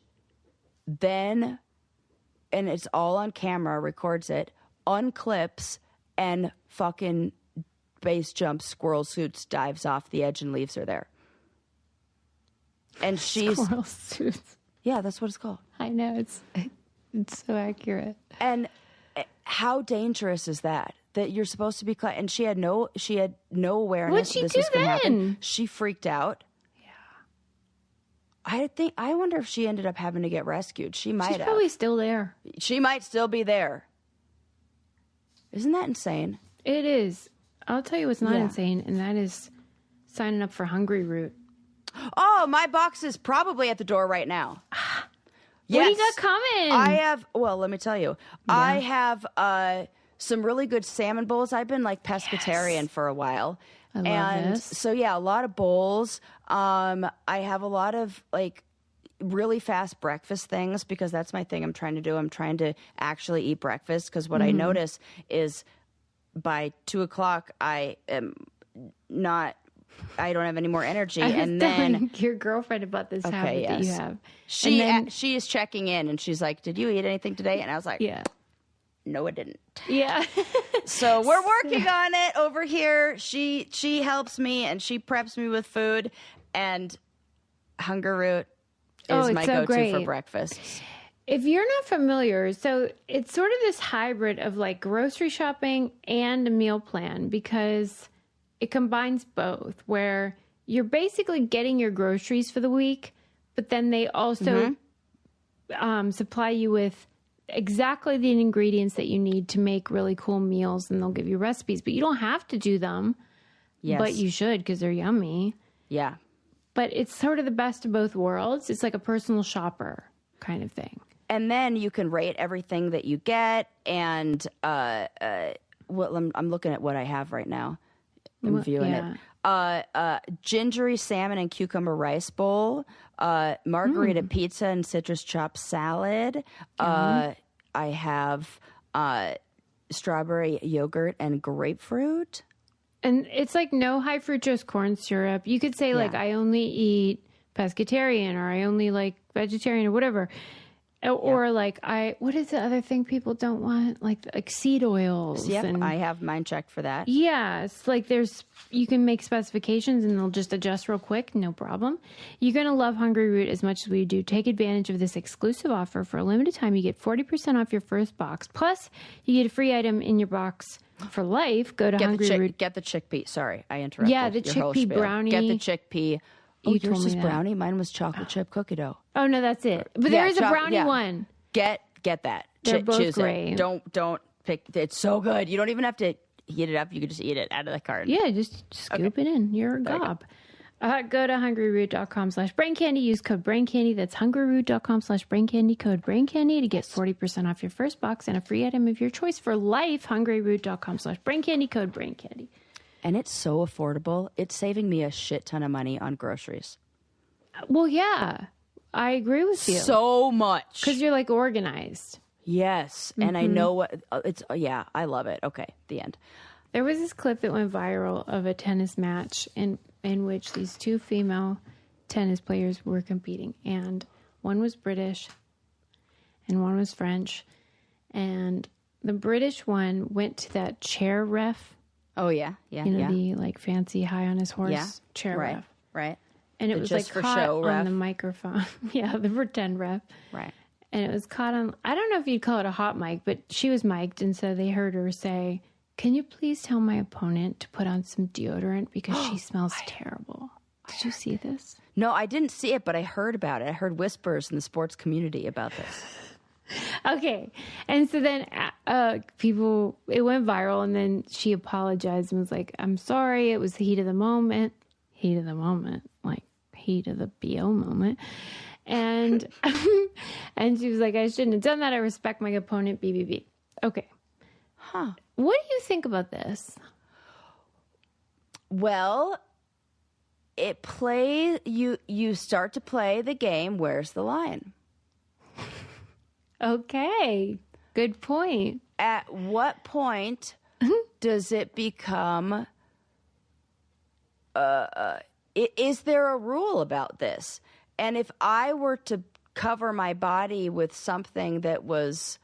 Speaker 2: Then, and it's all on camera, records it, unclips, and fucking base jumps, squirrel suits, dives off the edge and leaves her there. And she's
Speaker 1: Squirrel suits.
Speaker 2: Yeah, that's what it's called.
Speaker 1: I know, it's so accurate.
Speaker 2: And how dangerous is that? That you're supposed to be and she had no awareness.
Speaker 1: What'd she
Speaker 2: this
Speaker 1: do
Speaker 2: was gonna happen.
Speaker 1: then?
Speaker 2: She freaked out. I wonder if she ended up having to get rescued. She's
Speaker 1: probably still there.
Speaker 2: She might still be there. Isn't that insane?
Speaker 1: It is. I'll tell you what's not insane, and that is signing up for Hungry Root.
Speaker 2: Oh, my box is probably at the door right now.
Speaker 1: Yes. What do you got coming?
Speaker 2: I have, well, let me tell you. Yeah. I have some really good salmon bowls. I've been like pescatarian for a while.
Speaker 1: I love this.
Speaker 2: So yeah, a lot of bowls. I have a lot of like really fast breakfast things because that's my thing I'm trying to do. I'm trying to actually eat breakfast because what I notice is by 2:00 I don't have any more energy.
Speaker 1: And then your girlfriend about this habit that you have.
Speaker 2: She is checking in and she's like, "Did you eat anything today?" And I was like,
Speaker 1: "Yeah,
Speaker 2: no, I didn't."
Speaker 1: Yeah.
Speaker 2: So we're working on it over here. She helps me and she preps me with food, and Hunger Root is my go-to for breakfast.
Speaker 1: If you're not familiar, so it's sort of this hybrid of like grocery shopping and a meal plan because it combines both, where you're basically getting your groceries for the week, but then they also supply you with exactly the ingredients that you need to make really cool meals, and they'll give you recipes, but you don't have to do them. Yes. But you should because they're yummy.
Speaker 2: Yeah.
Speaker 1: But it's sort of the best of both worlds. It's like a personal shopper kind of thing.
Speaker 2: And then you can rate everything that you get, and I'm looking at what I have right now. I'm viewing it. Gingery salmon and cucumber rice bowl, margarita pizza and citrus chopped salad. I have strawberry yogurt and grapefruit.
Speaker 1: And it's like no high fructose corn syrup. You could say like I only eat pescatarian or I only like vegetarian or whatever. Or like what is the other thing people don't want? Like seed oils.
Speaker 2: Yep, I have mine checked for that.
Speaker 1: Yeah, it's like you can make specifications and they'll just adjust real quick, no problem. You're going to love Hungry Root as much as we do. Take advantage of this exclusive offer. For a limited time, you get 40% off your first box. Plus, you get a free item in your box for life. Go to Hungry Root.
Speaker 2: Get the chickpea. Sorry, I interrupted.
Speaker 1: Yeah, the chickpea brownie.
Speaker 2: Get the chickpea. Oh, yours is brownie.
Speaker 1: That.
Speaker 2: Mine was chocolate chip cookie dough.
Speaker 1: Oh no, that's it. But there is a brownie one.
Speaker 2: Get that.
Speaker 1: They're both
Speaker 2: choose
Speaker 1: great.
Speaker 2: It. Don't pick. It's so good. You don't even have to heat it up. You can just eat it out of the carton.
Speaker 1: Yeah, just scoop it in. You're a gob. Go to hungryroot.com/braincandy. Use code braincandy. That's hungryroot.com/braincandy. Code braincandy to get 40% off your first box and a free item of your choice for life. hungryroot.com/braincandy. Code braincandy.
Speaker 2: And it's so affordable. It's saving me a shit ton of money on groceries.
Speaker 1: Well, yeah, I agree with you.
Speaker 2: So much.
Speaker 1: Because you're like organized.
Speaker 2: Yes. And I know what it's. Yeah, I love it. Okay, the end.
Speaker 1: There was this clip that went viral of a tennis match in which these two female tennis players were competing, and one was British and one was French. And the British one went to that chair ref.
Speaker 2: Oh, yeah. Yeah.
Speaker 1: You know, the like fancy high on his horse chair ref.
Speaker 2: Right.
Speaker 1: And it was like
Speaker 2: for
Speaker 1: caught
Speaker 2: show
Speaker 1: on
Speaker 2: ref.
Speaker 1: the microphone. Yeah, the pretend ref.
Speaker 2: Right.
Speaker 1: And it was caught on, I don't know if you'd call it a hot mic, but she was mic'd. And so they heard her say, "Can you please tell my opponent to put on some deodorant because she smells terrible." Did you see this?
Speaker 2: No, I didn't see it, but I heard about it. I heard whispers in the sports community about this.
Speaker 1: Okay. And so then it went viral, and then she apologized and was like, "I'm sorry. It was the heat of the moment." Heat of the moment. Like heat of the BO moment. And and she was like, "I shouldn't have done that. I respect my opponent, BBB." Okay.
Speaker 2: Huh.
Speaker 1: What do you think about this?
Speaker 2: Well, you start to play the game, where's the line?
Speaker 1: Okay. Good point.
Speaker 2: At what point does it become is there a rule about this? And if I were to cover my body with something that was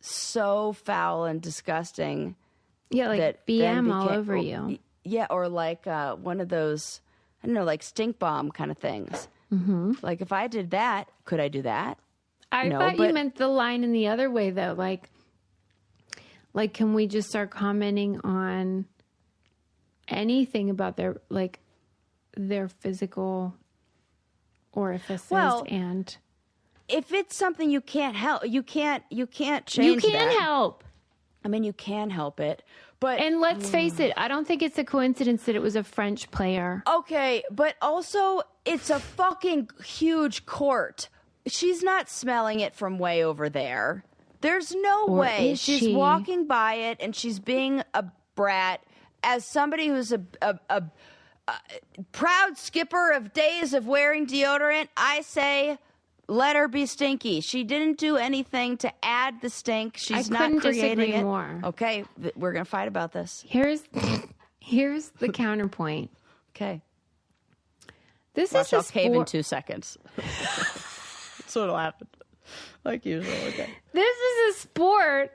Speaker 2: so foul and disgusting,
Speaker 1: Yeah, like
Speaker 2: that
Speaker 1: BM
Speaker 2: then
Speaker 1: all
Speaker 2: became-
Speaker 1: over you.
Speaker 2: Yeah, or like one of those, I don't know, like stink bomb kind of things. Mm-hmm. Like if I did that, could I do that?
Speaker 1: I
Speaker 2: No,
Speaker 1: thought you
Speaker 2: but-
Speaker 1: meant the line in the other way, though. Like, can we just start commenting on anything about their physical orifices?
Speaker 2: Well,
Speaker 1: and
Speaker 2: If it's something you can't help, you can't
Speaker 1: you
Speaker 2: change
Speaker 1: can
Speaker 2: that.
Speaker 1: help.
Speaker 2: I mean, you can help it, but
Speaker 1: And let's face it, I don't think it's a coincidence that it was a French player.
Speaker 2: okay, but also it's a fucking huge court. She's not smelling it from way over there. There's no
Speaker 1: Or
Speaker 2: way.
Speaker 1: is
Speaker 2: She's
Speaker 1: she?
Speaker 2: walking by it and she's being a brat. As somebody who's a proud skipper of days of wearing deodorant, I say let her be stinky. She didn't do anything to add the stink. She's not
Speaker 1: couldn't
Speaker 2: creating
Speaker 1: disagree
Speaker 2: it.
Speaker 1: more.
Speaker 2: Okay, we're going to fight about this.
Speaker 1: Here's the counterpoint.
Speaker 2: Okay.
Speaker 1: This
Speaker 2: Watch,
Speaker 1: is a
Speaker 2: I'll cave in
Speaker 1: sport.
Speaker 2: 2 seconds. That's what'll happen. Like usual, okay.
Speaker 1: This is a sport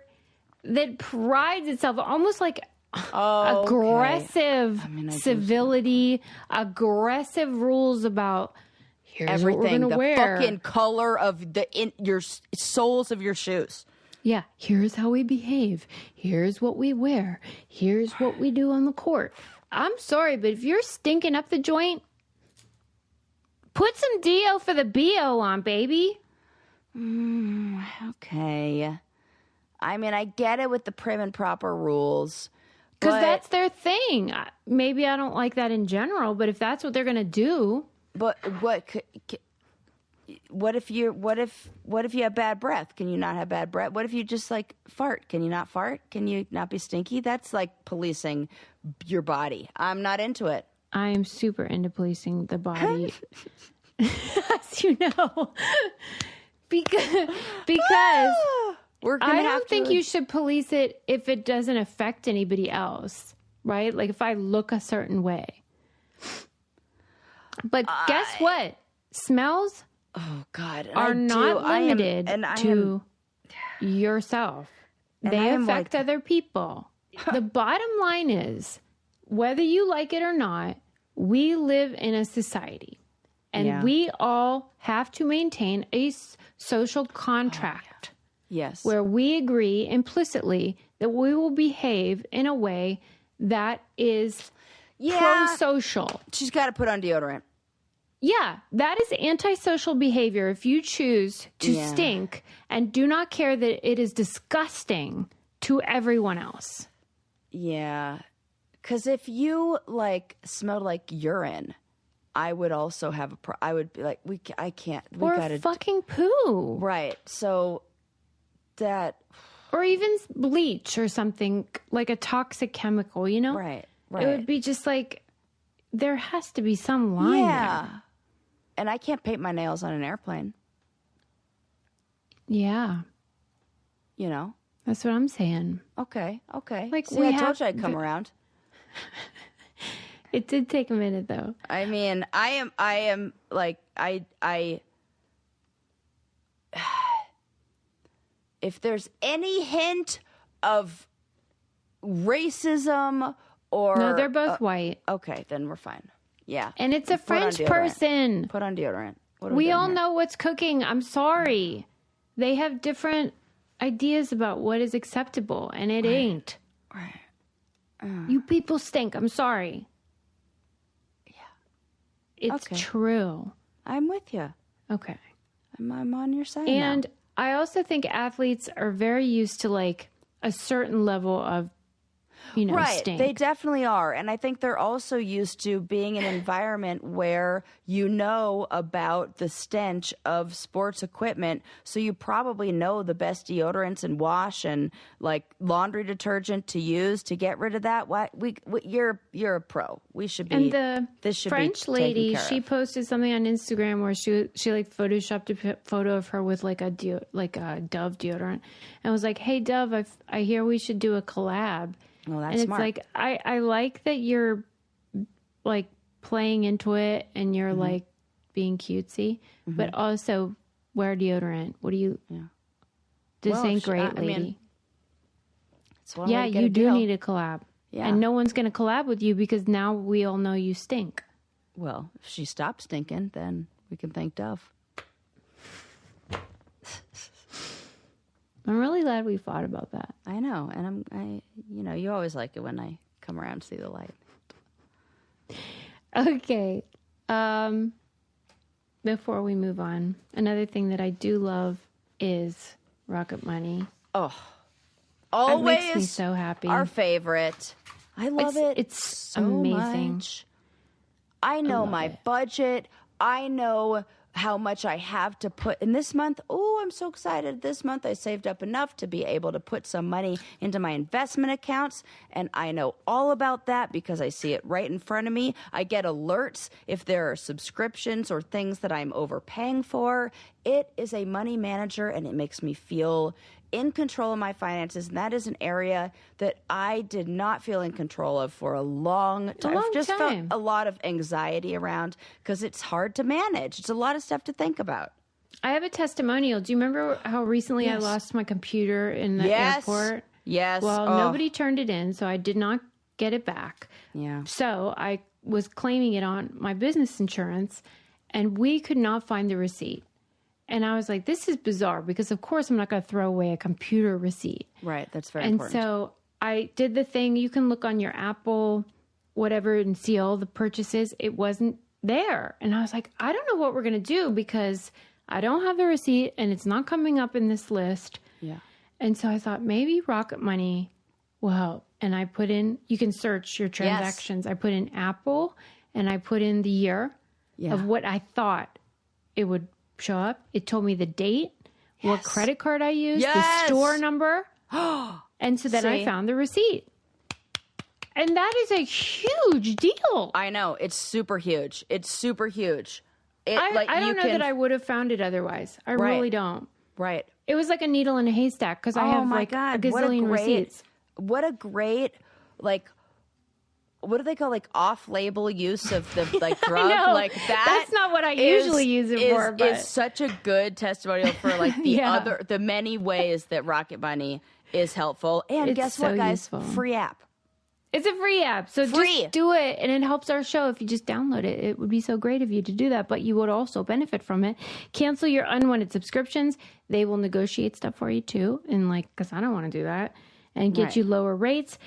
Speaker 1: that prides itself almost like
Speaker 2: Oh,
Speaker 1: aggressive
Speaker 2: I mean, I do-
Speaker 1: civility, aggressive rules about here's what we're
Speaker 2: everything,
Speaker 1: gonna
Speaker 2: the
Speaker 1: wear.
Speaker 2: fucking color of your soles of your shoes.
Speaker 1: Yeah, here's how we behave. Here's what we wear. Here's what we do on the court. I'm sorry, but if you're stinking up the joint, put some Dio for the BO on, baby.
Speaker 2: Okay. I mean, I get it with the prim and proper rules.
Speaker 1: Because
Speaker 2: but-
Speaker 1: that's their thing. Maybe I don't like that in general, but if that's what they're going to do.
Speaker 2: But what if you have bad breath? Can you not have bad breath? What if you just like fart? Can you not fart? Can you not be stinky? That's like policing your body. I'm not into it.
Speaker 1: I am super into policing the body, as you know, because
Speaker 2: We're gonna
Speaker 1: I
Speaker 2: have
Speaker 1: don't
Speaker 2: to,
Speaker 1: think you should police it if it doesn't affect anybody else, right? Like if I look a certain way. But guess what? Smells
Speaker 2: Oh God, and
Speaker 1: are
Speaker 2: I
Speaker 1: not
Speaker 2: do. I am-
Speaker 1: limited
Speaker 2: and I
Speaker 1: to yourself.
Speaker 2: And
Speaker 1: They
Speaker 2: I am
Speaker 1: affect
Speaker 2: like-
Speaker 1: other people. The bottom line is, whether you like it or not, we live in a society. And
Speaker 2: Yeah.
Speaker 1: we all have to maintain a social contract
Speaker 2: Yes.
Speaker 1: where we agree implicitly that we will behave in a way that is pro-social.
Speaker 2: She's got to put on deodorant.
Speaker 1: Yeah, that is antisocial behavior if you choose to
Speaker 2: Yeah.
Speaker 1: stink and do not care that it is disgusting to everyone else.
Speaker 2: Yeah. Because if you like smelled like urine, I would also have I would be like, I can't. We
Speaker 1: Or
Speaker 2: gotta
Speaker 1: fucking poo.
Speaker 2: right. So that
Speaker 1: Or even bleach or something, like a toxic chemical, you know?
Speaker 2: right.
Speaker 1: It would be just like, there has to be some line
Speaker 2: Yeah.
Speaker 1: there.
Speaker 2: And I can't paint my nails on an airplane.
Speaker 1: Yeah,
Speaker 2: You know.
Speaker 1: that's what I'm saying.
Speaker 2: Okay.
Speaker 1: Like,
Speaker 2: See,
Speaker 1: we
Speaker 2: I
Speaker 1: have
Speaker 2: told you I'd come around.
Speaker 1: It did take a minute, though.
Speaker 2: I mean, I am like, if there's any hint of racism or...
Speaker 1: No, they're both white.
Speaker 2: Okay, then we're fine. Yeah.
Speaker 1: And it's a French person.
Speaker 2: Put on deodorant. What are
Speaker 1: We
Speaker 2: doing
Speaker 1: all
Speaker 2: here?
Speaker 1: know what's cooking. I'm sorry. They have different ideas about what is acceptable, and it ain't.
Speaker 2: Right.
Speaker 1: You people stink. I'm sorry.
Speaker 2: Yeah.
Speaker 1: It's
Speaker 2: Okay.
Speaker 1: true.
Speaker 2: I'm with you.
Speaker 1: Okay.
Speaker 2: I'm on your side
Speaker 1: And
Speaker 2: now.
Speaker 1: I also think athletes are very used to like a certain level of,
Speaker 2: Right,
Speaker 1: stink.
Speaker 2: they definitely are. And I think they're also used to being in an environment where you know about the stench of sports equipment. So you probably know the best deodorants and wash and like laundry detergent to use to get rid of that. You're a pro. We should be.
Speaker 1: And the
Speaker 2: this should
Speaker 1: French
Speaker 2: be
Speaker 1: lady,
Speaker 2: taken care
Speaker 1: she
Speaker 2: of.
Speaker 1: posted something on Instagram where she like photoshopped a photo of her with like a Dove deodorant, and was like, "Hey Dove, I hear we should do a collab."
Speaker 2: Well, that's
Speaker 1: and it's
Speaker 2: smart.
Speaker 1: like I like that you're like playing into it and you're like being cutesy, but also wear deodorant. What do you?
Speaker 2: Yeah.
Speaker 1: This
Speaker 2: Well,
Speaker 1: ain't great,
Speaker 2: I mean,
Speaker 1: lady.
Speaker 2: it's one
Speaker 1: Yeah,
Speaker 2: way to get
Speaker 1: you
Speaker 2: a
Speaker 1: do
Speaker 2: deal.
Speaker 1: need a collab.
Speaker 2: Yeah.
Speaker 1: And no one's going to collab with you because now we all know you stink.
Speaker 2: Well, if she stops stinking, then we can thank Dove.
Speaker 1: I'm really glad we thought about that.
Speaker 2: I know, and you always like it when I come around to see the light.
Speaker 1: Okay. Before we move on, another thing that I do love is Rocket Money.
Speaker 2: Oh,
Speaker 1: It
Speaker 2: always
Speaker 1: makes me so happy.
Speaker 2: our favorite. I love it.
Speaker 1: It's
Speaker 2: so
Speaker 1: amazing.
Speaker 2: much. I know my
Speaker 1: it.
Speaker 2: budget. I know how much I have to put in this month. Oh, I'm so excited. This month I saved up enough to be able to put some money into my investment accounts. And I know all about that because I see it right in front of me. I get alerts if there are subscriptions or things that I'm overpaying for. It is a money manager and it makes me feel in control of my finances. And that is an area that I did not feel in control of for a long time.
Speaker 1: long
Speaker 2: I've just felt
Speaker 1: time.
Speaker 2: a lot of anxiety around because it's hard to manage. It's a lot of stuff to think about.
Speaker 1: I have a testimonial. Do you remember how recently I
Speaker 2: Yes.
Speaker 1: lost my computer in the
Speaker 2: Yes.
Speaker 1: airport?
Speaker 2: Yes.
Speaker 1: Well,
Speaker 2: Oh.
Speaker 1: nobody turned it in, so I did not get it back.
Speaker 2: Yeah.
Speaker 1: So I was claiming it on my business insurance, and we could not find the receipt. And I was like, this is bizarre because, of course, I'm not going to throw away a computer receipt.
Speaker 2: Right. That's very
Speaker 1: And
Speaker 2: important.
Speaker 1: so I did the thing. You can look on your Apple, whatever, and see all the purchases. It wasn't there. And I was like, I don't know what we're going to do because I don't have the receipt and it's not coming up in this list.
Speaker 2: Yeah.
Speaker 1: And so I thought maybe Rocket Money will help. And I put in, you can search your transactions. I put in Apple and I put in the year
Speaker 2: Yeah.
Speaker 1: of what I thought it would show up. It told me the date, what credit card I used, the
Speaker 2: Yes.
Speaker 1: store number. And so then I
Speaker 2: See?
Speaker 1: found the receipt. And that is a huge deal.
Speaker 2: I know. It's super huge. It's super huge.
Speaker 1: I don't know that I would have found it otherwise. I
Speaker 2: Right.
Speaker 1: really don't.
Speaker 2: Right.
Speaker 1: It was like a needle in a haystack because I
Speaker 2: Oh
Speaker 1: have
Speaker 2: my
Speaker 1: like
Speaker 2: God.
Speaker 1: a gazillion receipts.
Speaker 2: What a great, like, what do they call like off-label use of the like drug?
Speaker 1: know.
Speaker 2: Like that.
Speaker 1: That's not what I usually use it for, but-
Speaker 2: is such a good testimonial for like the
Speaker 1: Yeah.
Speaker 2: the many ways that Rocket Money is helpful. And
Speaker 1: It's
Speaker 2: guess
Speaker 1: so
Speaker 2: what, guys?
Speaker 1: useful.
Speaker 2: Free app.
Speaker 1: It's a free app. So
Speaker 2: Free.
Speaker 1: just do it. And it helps our show if you just download it. It would be so great of you to do that, but you would also benefit from it. Cancel your unwanted subscriptions. They will negotiate stuff for you too. And like, because I don't want to do that. And get
Speaker 2: Right.
Speaker 1: you lower rates.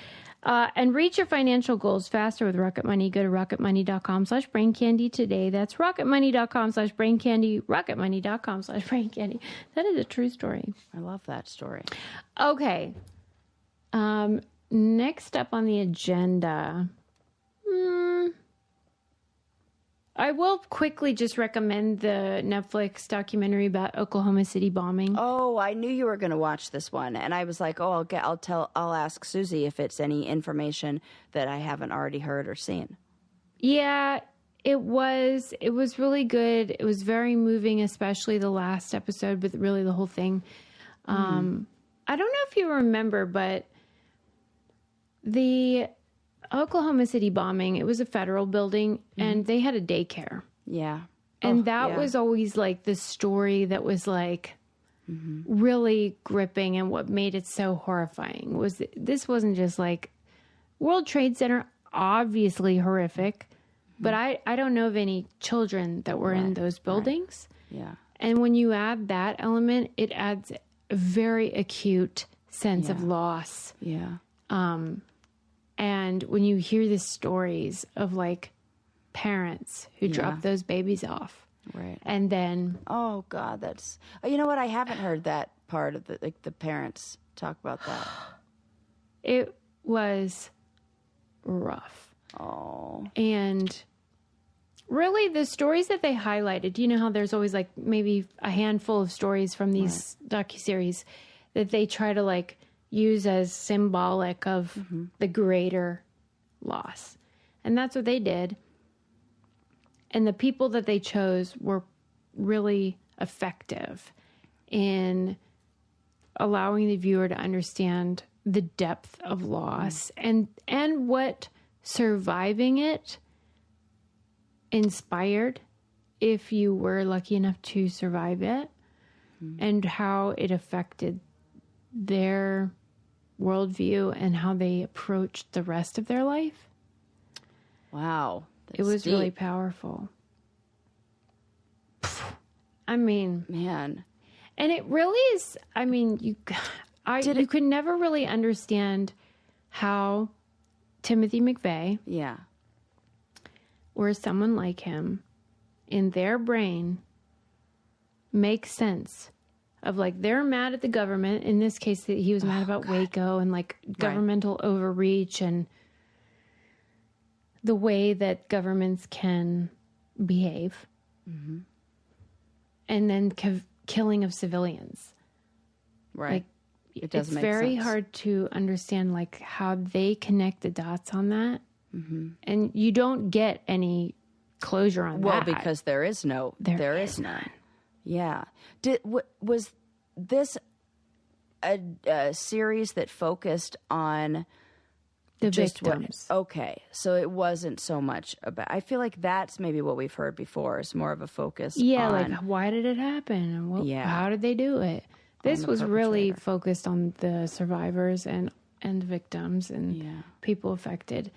Speaker 1: And reach your financial goals faster with Rocket Money. Go to rocketmoney.com/braincandy today. That's rocketmoney.com/braincandy. Rocketmoney.com/braincandy. That is a true story.
Speaker 2: I love that story.
Speaker 1: Okay. Next up on the agenda, I will quickly just recommend the Netflix documentary about Oklahoma City bombing.
Speaker 2: Oh, I knew you were going to watch this one, and I was like, "Oh, I'll ask Susie if it's any information that I haven't already heard or seen."
Speaker 1: Yeah, it was really good. It was very moving, especially the last episode, but really the whole thing. I don't know if you remember, but the Oklahoma City bombing, it was a federal building, and they had a daycare.
Speaker 2: Yeah.
Speaker 1: And that was always like the story that was like really gripping, and what made it so horrifying was this wasn't just like World Trade Center, obviously horrific, but I don't know of any children that were in those buildings.
Speaker 2: Right. Yeah.
Speaker 1: And when you add that element, it adds a very acute sense of loss.
Speaker 2: Yeah.
Speaker 1: And when you hear the stories of like parents who drop those babies off.
Speaker 2: Right.
Speaker 1: And then,
Speaker 2: oh God, that's, you know what? I haven't heard that part of the parents talk about that.
Speaker 1: It was rough.
Speaker 2: Oh.
Speaker 1: And really the stories that they highlighted, you know how there's always like maybe a handful of stories from these docuseries that they try to like use as symbolic of the greater loss. And that's what they did. And the people that they chose were really effective in allowing the viewer to understand the depth of loss and what surviving it inspired if you were lucky enough to survive it, and how it affected their worldview and how they approached the rest of their life.
Speaker 2: Wow.
Speaker 1: It was really powerful. I mean,
Speaker 2: man.
Speaker 1: And it really is, I mean, you could never really understand how Timothy McVeigh or someone like him in their brain makes sense of like, they're mad at the government. In this case, he was mad about Waco and like governmental overreach and the way that governments can behave. And then killing of civilians.
Speaker 2: Right.
Speaker 1: Like, it's very hard to understand like how they connect the dots on that. And you don't get any closure on that.
Speaker 2: Well, because there is none. Yeah. Was this a series that focused on
Speaker 1: the victims?
Speaker 2: Okay, so it wasn't so much about. I feel like that's maybe what we've heard before. Is more of a focus.
Speaker 1: Yeah,
Speaker 2: on,
Speaker 1: like why did it happen, and how did they do it? This was really focused on the survivors and the victims and people affected,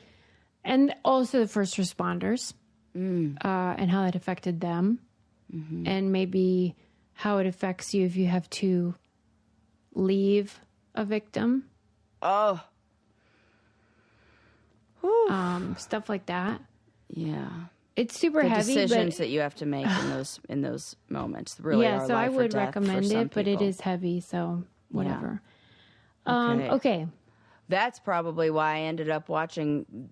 Speaker 1: and also the first responders, and how it affected them, and maybe how it affects you if you have to leave a victim.
Speaker 2: Oh.
Speaker 1: Stuff like that.
Speaker 2: Yeah.
Speaker 1: It's super heavy.
Speaker 2: Decisions that you have to make in those moments really are
Speaker 1: so
Speaker 2: life
Speaker 1: I would
Speaker 2: or death
Speaker 1: recommend
Speaker 2: for some
Speaker 1: it, but it
Speaker 2: people.
Speaker 1: is heavy, so whatever.
Speaker 2: Okay. That's probably why I ended up watching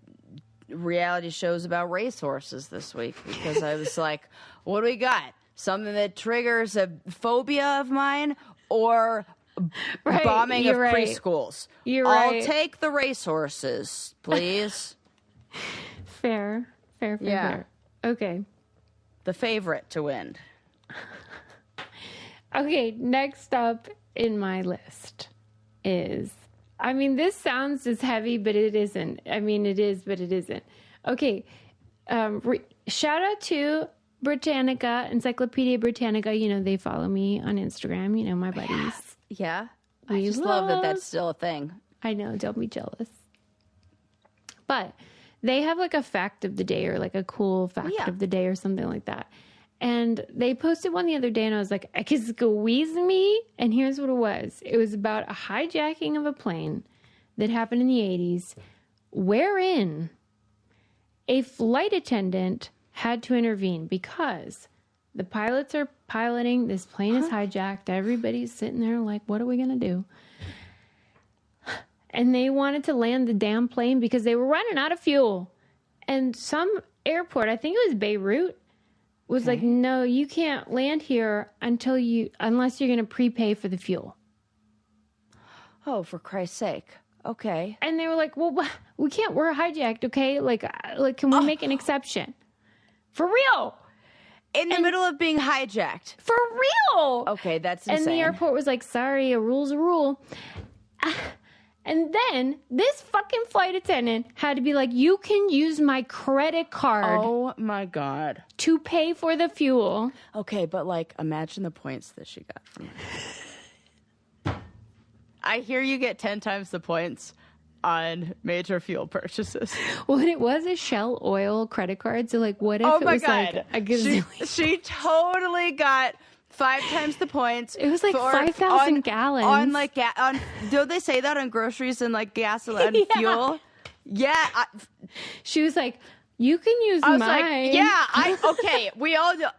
Speaker 2: reality shows about racehorses this week, because I was like, what do we got? Something that triggers a phobia of mine or bombing of preschools? I'll take the racehorses, please.
Speaker 1: Fair. Okay.
Speaker 2: The favorite to win.
Speaker 1: Okay, next up in my list is, I mean, this sounds as heavy, but it isn't. I mean, it is, but it isn't. Okay. Shout out to Britannica, Encyclopedia Britannica. You know, they follow me on Instagram, you know, my buddies.
Speaker 2: Yeah. I just love that that's still a thing.
Speaker 1: I know. Don't be jealous. But they have like a fact of the day or like a cool fact of the day or something like that. And they posted one the other day and I was like, I can squeeze me. And here's what it was. It was about a hijacking of a plane that happened in the 80s, wherein a flight attendant had to intervene because the pilots are piloting. This plane is hijacked. Everybody's sitting there like, what are we going to do? And they wanted to land the damn plane because they were running out of fuel. And some airport, I think it was Beirut, was like, no, you can't land here unless you're going to prepay for the fuel.
Speaker 2: Oh, for Christ's sake. Okay.
Speaker 1: And they were like, well, we can't, we're hijacked, okay? Like can we make an exception? For real.
Speaker 2: In the middle of being hijacked.
Speaker 1: For real.
Speaker 2: Okay, that's insane.
Speaker 1: And the airport was like, sorry, a rule's a rule. And then this fucking flight attendant had to be like, you can use my credit card.
Speaker 2: Oh my God.
Speaker 1: To pay for the fuel.
Speaker 2: Okay, but like, imagine the points that she got from it. I hear you get 10 times the points on major fuel purchases.
Speaker 1: Well, it was a Shell Oil credit card. So, like, what if it was like a gazillion?
Speaker 2: She totally got 5 times the points.
Speaker 1: It was like 5,000 gallons.
Speaker 2: On like, don't they say that on groceries and like gasoline and fuel? Yeah.
Speaker 1: She was like, you can use
Speaker 2: I was
Speaker 1: mine.
Speaker 2: like, yeah, okay. We all know.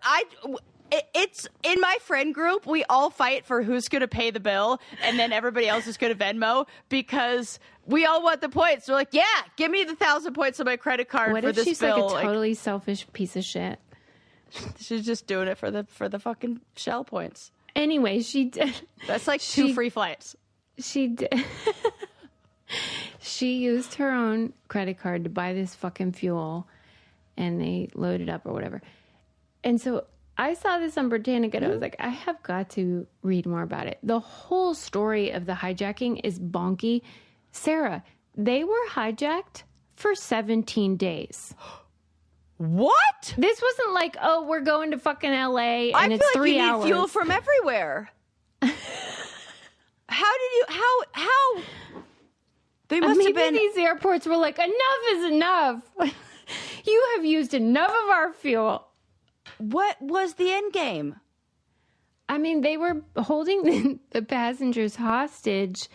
Speaker 2: It's in my friend group. We all fight for who's going to pay the bill, and then everybody else is going to Venmo because we all want the points. We're like, yeah, give me the 1,000 points on my credit card
Speaker 1: what
Speaker 2: for
Speaker 1: if
Speaker 2: this
Speaker 1: she's
Speaker 2: bill.
Speaker 1: like a totally selfish piece of shit?
Speaker 2: She's just doing it for the fucking Shell points.
Speaker 1: Anyway, she did.
Speaker 2: That's like 2 free flights.
Speaker 1: She did. She used her own credit card to buy this fucking fuel, and they loaded up or whatever. And so I saw this on Britannica, and I was like, I have got to read more about it. The whole story of the hijacking is bonky. Sarah, they were hijacked for 17 days.
Speaker 2: What?
Speaker 1: This wasn't like, oh, we're going to fucking LA and it's 3 hours.
Speaker 2: I feel like you need fuel from everywhere. How? They must have been.
Speaker 1: These airports were like, enough is enough. You have used enough of our fuel.
Speaker 2: What was the end game?
Speaker 1: I mean, they were holding the passengers hostage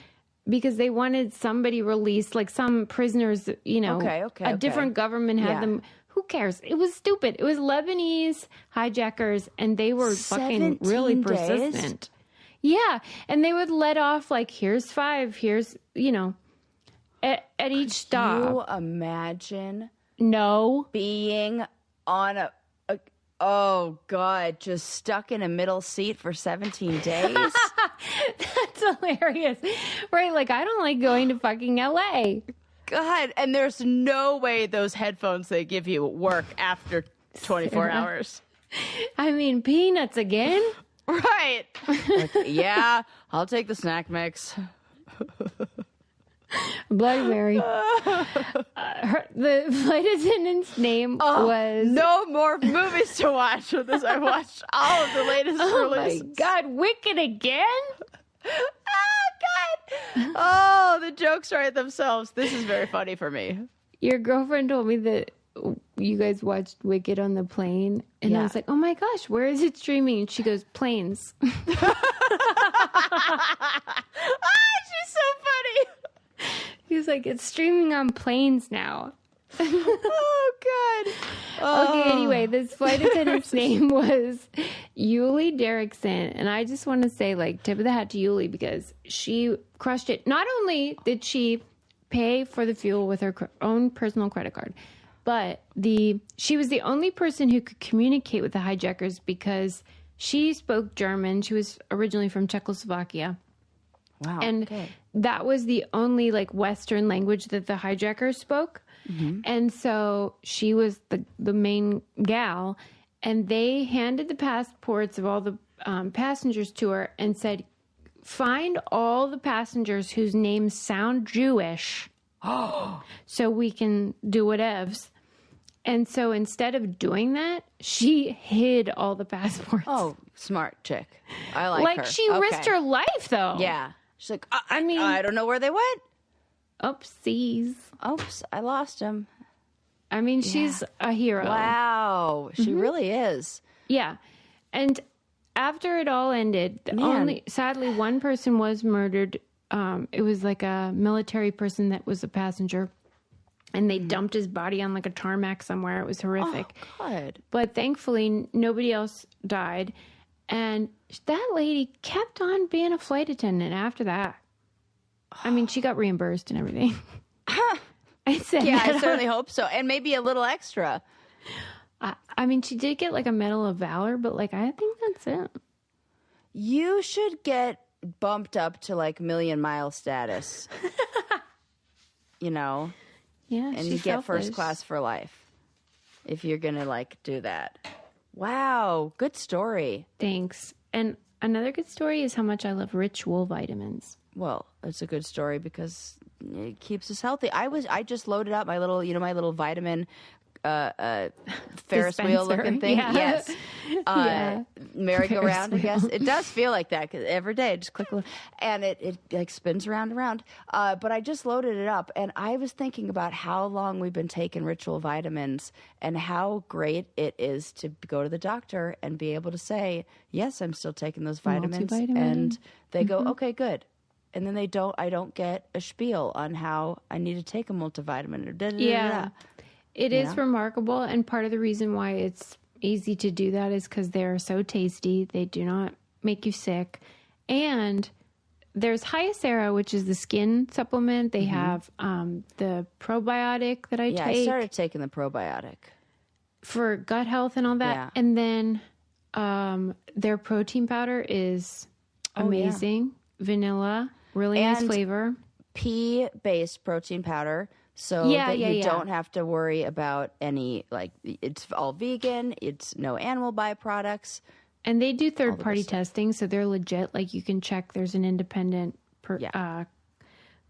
Speaker 1: because they wanted somebody released, like some prisoners, you know. A different government had them. Who cares? It was stupid. It was Lebanese hijackers, and they were fucking really persistent. Yeah, and they would let off like, here's 5, here's, you know, at each stop.
Speaker 2: Can you imagine?
Speaker 1: No.
Speaker 2: Being on oh God, just stuck in a middle seat for 17 days.
Speaker 1: That's hilarious. Right, like I don't like going to fucking LA.
Speaker 2: God, and there's no way those headphones they give you work after 24 hours.
Speaker 1: I mean, peanuts again?
Speaker 2: Right. Like, yeah, I'll take the snack mix.
Speaker 1: Blackberry. The flight attendant's name was...
Speaker 2: No more movies to watch with this. I watched all of the latest releases.
Speaker 1: Oh my God, Wicked again?
Speaker 2: God. Oh, the jokes write themselves. This is very funny for me.
Speaker 1: Your girlfriend told me that you guys watched Wicked on the plane. And I was like, oh my gosh, where is it streaming? And she goes, planes.
Speaker 2: She's so funny.
Speaker 1: He's like, it's streaming on planes now.
Speaker 2: Oh, God. Oh.
Speaker 1: Okay, anyway, this flight attendant's name was Yuli Derrickson. And I just want to say, like, tip of the hat to Yuli because she crushed it. Not only did she pay for the fuel with her own personal credit card, but she was the only person who could communicate with the hijackers because she spoke German. She was originally from Czechoslovakia.
Speaker 2: Wow.
Speaker 1: And that was the only like Western language that the hijackers spoke. Mm-hmm. And so she was the main gal, and they handed the passports of all the passengers to her and said, find all the passengers whose names sound Jewish so we can do whatevs. And so instead of doing that, she hid all the passports.
Speaker 2: Oh, smart chick. I like her.
Speaker 1: Like she risked her life though.
Speaker 2: Yeah. She's like, I mean, I don't know where they went.
Speaker 1: Oopsies.
Speaker 2: Oops, I lost him.
Speaker 1: I mean, she's a hero.
Speaker 2: Wow. She really is.
Speaker 1: Yeah. And after it all ended, sadly, one person was murdered. It was like a military person that was a passenger. And they dumped his body on like a tarmac somewhere. It was horrific.
Speaker 2: Oh, God.
Speaker 1: But thankfully, nobody else died. And that lady kept on being a flight attendant after that. I mean, she got reimbursed and everything. I said,
Speaker 2: yeah, I certainly hope so. And maybe a little extra.
Speaker 1: I mean, she did get like a Medal of Valor, but like, I think that's it.
Speaker 2: You should get bumped up to like million-mile status. You know?
Speaker 1: Yeah,
Speaker 2: and you get first class for life if you're going to like do that. Wow. Good story.
Speaker 1: Thanks. And another good story is how much I love rich wool vitamins.
Speaker 2: Well, it's a good story because it keeps us healthy. I just loaded up my little, my little vitamin Ferris wheel looking thing.
Speaker 1: Yeah.
Speaker 2: Yes.
Speaker 1: Yeah.
Speaker 2: Merry-go-round, I guess. It does feel like that because every day I just click and it like spins around and around. But I just loaded it up and I was thinking about how long we've been taking Ritual vitamins and how great it is to go to the doctor and be able to say, yes, I'm still taking those vitamins. And they go, okay, good. And then I don't get a spiel on how I need to take a multivitamin or da-da-da-da.
Speaker 1: Yeah. It is remarkable, and part of the reason why it's easy to do that is because they're so tasty. They do not make you sick. And there's Hyacera, which is the skin supplement. They have the probiotic that I take.
Speaker 2: Yeah, I started taking the probiotic.
Speaker 1: For gut health and all that.
Speaker 2: Yeah.
Speaker 1: And then their protein powder is amazing. Vanilla, really nice flavor.
Speaker 2: Pea-based protein powder. So that you don't have to worry about any, it's all vegan, it's no animal byproducts.
Speaker 1: And they do third-party testing, so they're legit. Like, you can check. There's an independent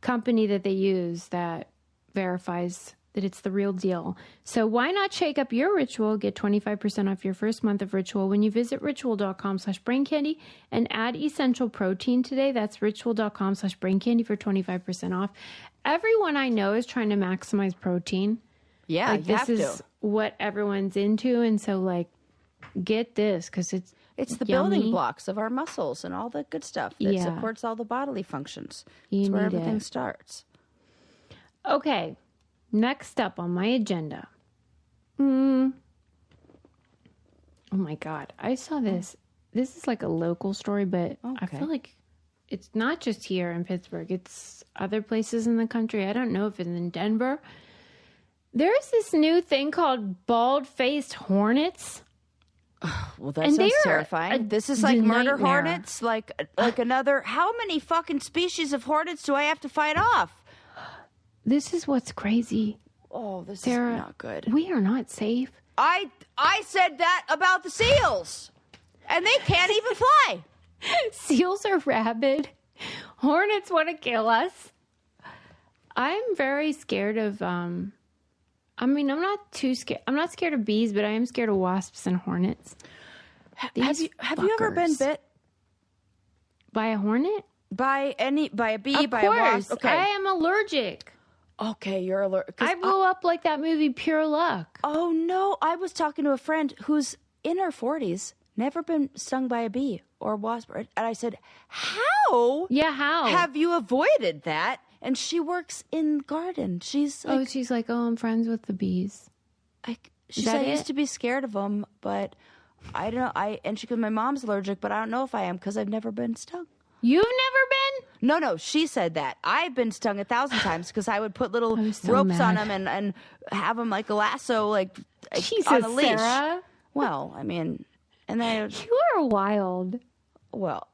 Speaker 1: company that they use that verifies that it's the real deal. So why not shake up your Ritual? Get 25% off your first month of Ritual when you visit ritual.com/braincandy and add essential protein today. That's ritual.com/braincandy for 25% off. Everyone I know is trying to maximize protein.
Speaker 2: Yeah,
Speaker 1: this is what everyone's into. And so, get this because it's
Speaker 2: the
Speaker 1: yummy.
Speaker 2: building blocks of our muscles and all the good stuff that supports all the bodily functions. That's where everything starts.
Speaker 1: Okay. Next up on my agenda. Oh my God. I saw this. This is like a local story, but I feel like it's not just here in Pittsburgh. It's other places in the country. I don't know if it's in Denver. There's this new thing called bald-faced hornets.
Speaker 2: Well, that sounds terrifying. This is like murder hornets, like another. How many fucking species of hornets do I have to fight off?
Speaker 1: This is what's crazy.
Speaker 2: Oh, this
Speaker 1: Sarah,
Speaker 2: is not good.
Speaker 1: We are not safe.
Speaker 2: I said that about the seals, and they can't even fly.
Speaker 1: Seals are rabid. Hornets want to kill us. I'm very scared of. I'm not too scared. I'm not scared of bees, but I am scared of wasps and hornets.
Speaker 2: Have you ever been bit
Speaker 1: by a hornet?
Speaker 2: By a bee?
Speaker 1: Of
Speaker 2: by
Speaker 1: course.
Speaker 2: a wasp? Okay.
Speaker 1: I am allergic.
Speaker 2: Okay, you're allergic.
Speaker 1: I blew up like that movie Pure Luck.
Speaker 2: Oh no! I was talking to a friend who's in her 40s, never been stung by a bee or a wasp, and I said, "How?
Speaker 1: Yeah, how
Speaker 2: have you avoided that?" And she works in garden. She's like,
Speaker 1: I'm friends with the bees.
Speaker 2: She said I used to be scared of them, but I don't know. And she goes, my mom's allergic, but I don't know if I am because I've never been stung.
Speaker 1: You've never been?
Speaker 2: No. She said that. I've been stung 1,000 times because I would put little ropes on them and have them like a lasso,
Speaker 1: Jesus,
Speaker 2: on a leash.
Speaker 1: Sarah.
Speaker 2: Well, I mean, and then
Speaker 1: you are wild.
Speaker 2: Well,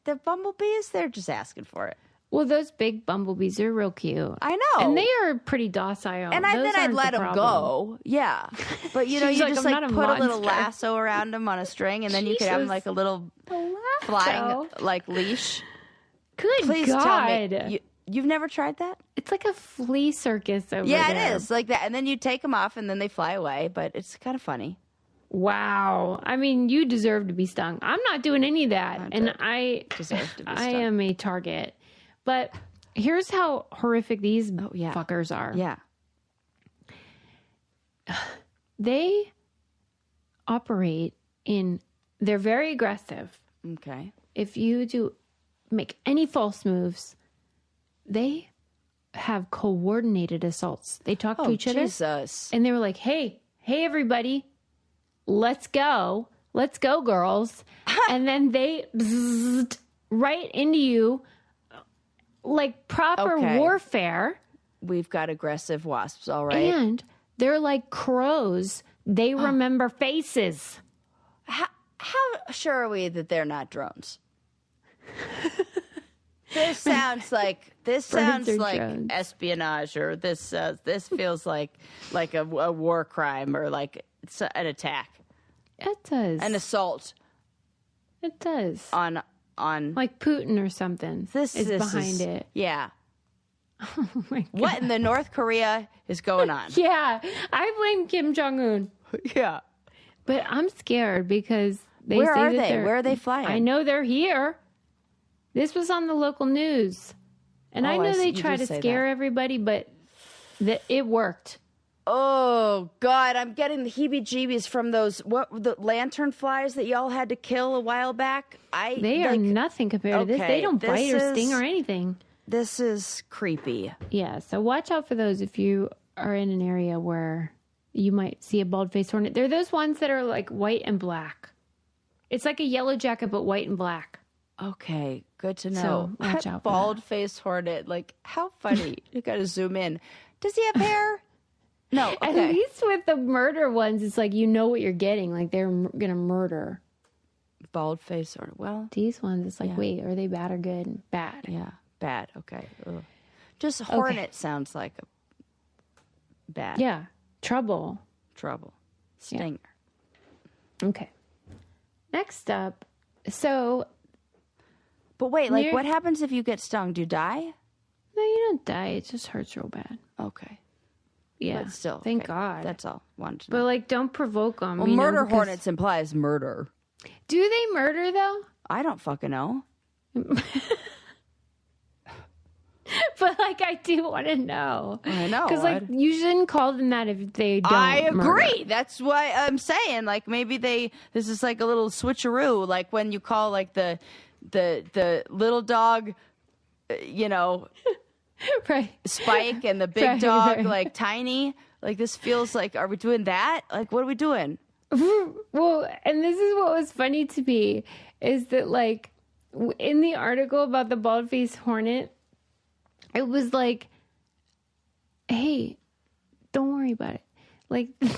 Speaker 2: the bumblebees, they're just asking for it.
Speaker 1: Well, those big bumblebees are real cute.
Speaker 2: I know.
Speaker 1: And they are pretty docile.
Speaker 2: And then I'd let them go. Yeah. But, you just put a little lasso around them on a string, and then you could have them like a little flying leash.
Speaker 1: Please God.
Speaker 2: Tell me. You've never tried that?
Speaker 1: It's like a flea circus over there.
Speaker 2: Yeah, it is. Like that. And then you take them off, and then they fly away. But it's kind of funny.
Speaker 1: Wow. I mean, you deserve to be stung. I'm not doing any of that. I
Speaker 2: deserve to be stung.
Speaker 1: I am a target. But here's how horrific these fuckers are.
Speaker 2: Yeah.
Speaker 1: They operate they're very aggressive.
Speaker 2: Okay.
Speaker 1: If you make any false moves, they have coordinated assaults. They talk to each other.
Speaker 2: Jesus.
Speaker 1: And they were like, hey, everybody, let's go. Let's go, girls. And then they bzzzt right into you. Like proper warfare.
Speaker 2: We've got aggressive wasps, all right.
Speaker 1: And they're like crows. They remember faces.
Speaker 2: How sure are we that they're not drones? This sounds like drones. Espionage, or this feels like a war crime, or like it's an attack.
Speaker 1: It does.
Speaker 2: An assault.
Speaker 1: It does.
Speaker 2: On
Speaker 1: like Putin or something. This is behind it.
Speaker 2: Yeah.
Speaker 1: Oh my God.
Speaker 2: What in the North Korea is going on?
Speaker 1: Yeah, I blame Kim Jong-un.
Speaker 2: Yeah.
Speaker 1: But I'm scared because
Speaker 2: Where are they? Where are they flying?
Speaker 1: I know they're here. This was on the local news. And I know they try to scare everybody, but it worked.
Speaker 2: Oh, God, I'm getting the heebie-jeebies from the lantern flies that y'all had to kill a while back.
Speaker 1: They are nothing compared to this. They don't bite or sting or anything.
Speaker 2: This is creepy.
Speaker 1: Yeah, so watch out for those if you are in an area where you might see a bald-faced hornet. They're those ones that are like white and black. It's like a yellow jacket, but white and black.
Speaker 2: Okay, good to know.
Speaker 1: So watch out for
Speaker 2: bald-faced hornet. Like, how funny. You got to zoom in. Does he have hair? No, okay.
Speaker 1: At least with the murder ones, it's like you know what you're getting. Like they're going to murder.
Speaker 2: Bald-faced hornet. Well,
Speaker 1: these ones, it's like, wait, are they bad or good? Bad.
Speaker 2: Yeah. Bad. Okay. Ugh. Just hornet sounds like a bad.
Speaker 1: Yeah. Trouble.
Speaker 2: Stinger.
Speaker 1: Yeah. Okay. Next up. So.
Speaker 2: But wait, like what happens if you get stung? Do you die?
Speaker 1: No, you don't die. It just hurts real bad.
Speaker 2: Okay.
Speaker 1: Yeah.
Speaker 2: But still.
Speaker 1: Thank God.
Speaker 2: That's all. Wanted to know.
Speaker 1: But like, don't provoke them.
Speaker 2: Well, murder hornets implies murder.
Speaker 1: Do they murder though?
Speaker 2: I don't fucking know.
Speaker 1: But like, I do want to know.
Speaker 2: I know.
Speaker 1: Because like, you shouldn't call them that if they don't.
Speaker 2: I agree.
Speaker 1: Murder.
Speaker 2: That's what I'm saying. Like maybe this is like a little switcheroo. Like when you call like the little dog,
Speaker 1: right,
Speaker 2: Spike, and the big dog like Tiny. Like this feels like, are we doing that? Like what are we doing?
Speaker 1: Well, and this is what was funny to me is that like in the article about the bald-faced hornet, it was like, hey, don't worry about it. Like,
Speaker 2: what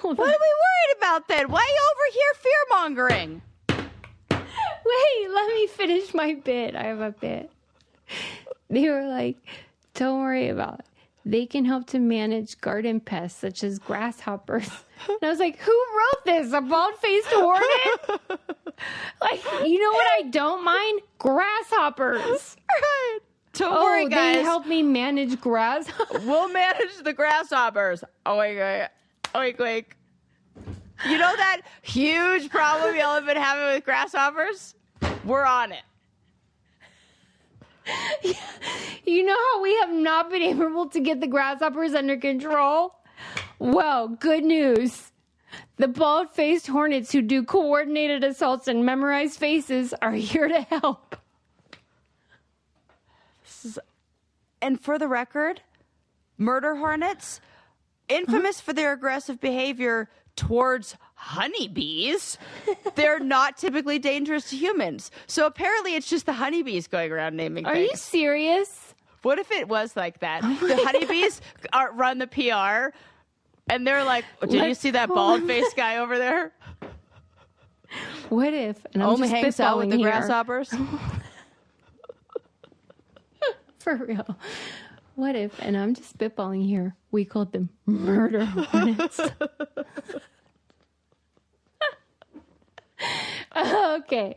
Speaker 2: are we worried about then? Why are you over here fear-mongering?
Speaker 1: Wait, let me finish my bit. I have a bit. They were like, don't worry about it. They can help to manage garden pests such as grasshoppers. And I was like, who wrote this? A bald-faced hornet? Like, you know what I don't mind? Grasshoppers.
Speaker 2: Right. Don't worry, guys.
Speaker 1: They help me manage grasshoppers.
Speaker 2: We'll manage the grasshoppers. Oh, wait. You know that huge problem y'all have been having with grasshoppers? We're on it.
Speaker 1: Yeah. You know how we have not been able to get the grasshoppers under control? Well, good news. The bald-faced hornets who do coordinated assaults and memorize faces are here to help.
Speaker 2: And for the record, murder hornets, infamous for their aggressive behavior towards honeybees, they're not typically dangerous to humans. So apparently it's just the honeybees going around naming things.
Speaker 1: Are you serious?
Speaker 2: What if it was like that? The honeybees run the PR, and they're like, did you see that bald-faced guy over there?
Speaker 1: What if? And I'm
Speaker 2: only
Speaker 1: just
Speaker 2: hangs out with the
Speaker 1: here.
Speaker 2: grasshoppers?
Speaker 1: For real. What if, and I'm just spitballing here, we called them murder hornets. Okay.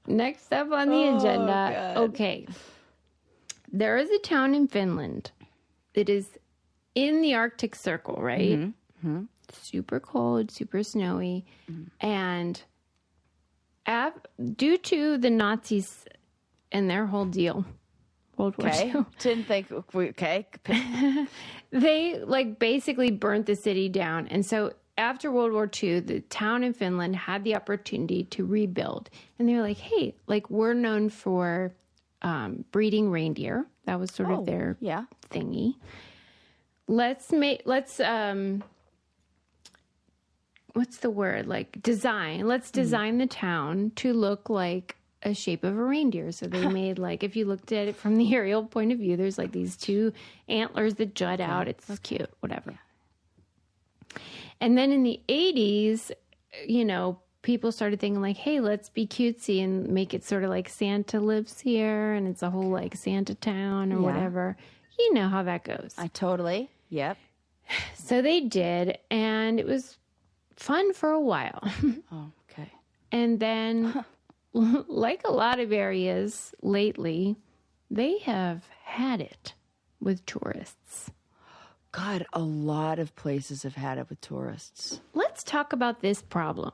Speaker 1: Next up on the agenda.
Speaker 2: God.
Speaker 1: Okay. There is a town in Finland that is in the Arctic Circle, right?
Speaker 2: Mm-hmm.
Speaker 1: Super cold, super snowy. And due to the Nazis and their whole deal, World War II.
Speaker 2: Didn't think, okay.
Speaker 1: They like basically burnt the city down. And so after World War II, the town in Finland had the opportunity to rebuild. And they were like, hey, like we're known for breeding reindeer. That was sort of their thingy. Let's what's the word? Like design. Let's design the town to look like a shape of a reindeer. So they made like, if you looked at it from the aerial point of view, there's like these two antlers that jut out. It's cute, whatever. Yeah. And then in the 80s, people started thinking like, hey, let's be cutesy and make it sort of like Santa lives here and it's a whole like Santa town or whatever. You know how that goes.
Speaker 2: Yep.
Speaker 1: So they did, and it was fun for a while.
Speaker 2: Okay.
Speaker 1: And then, like a lot of areas lately, they have had it with tourists.
Speaker 2: God, a lot of places have had it with tourists.
Speaker 1: Let's talk about this problem.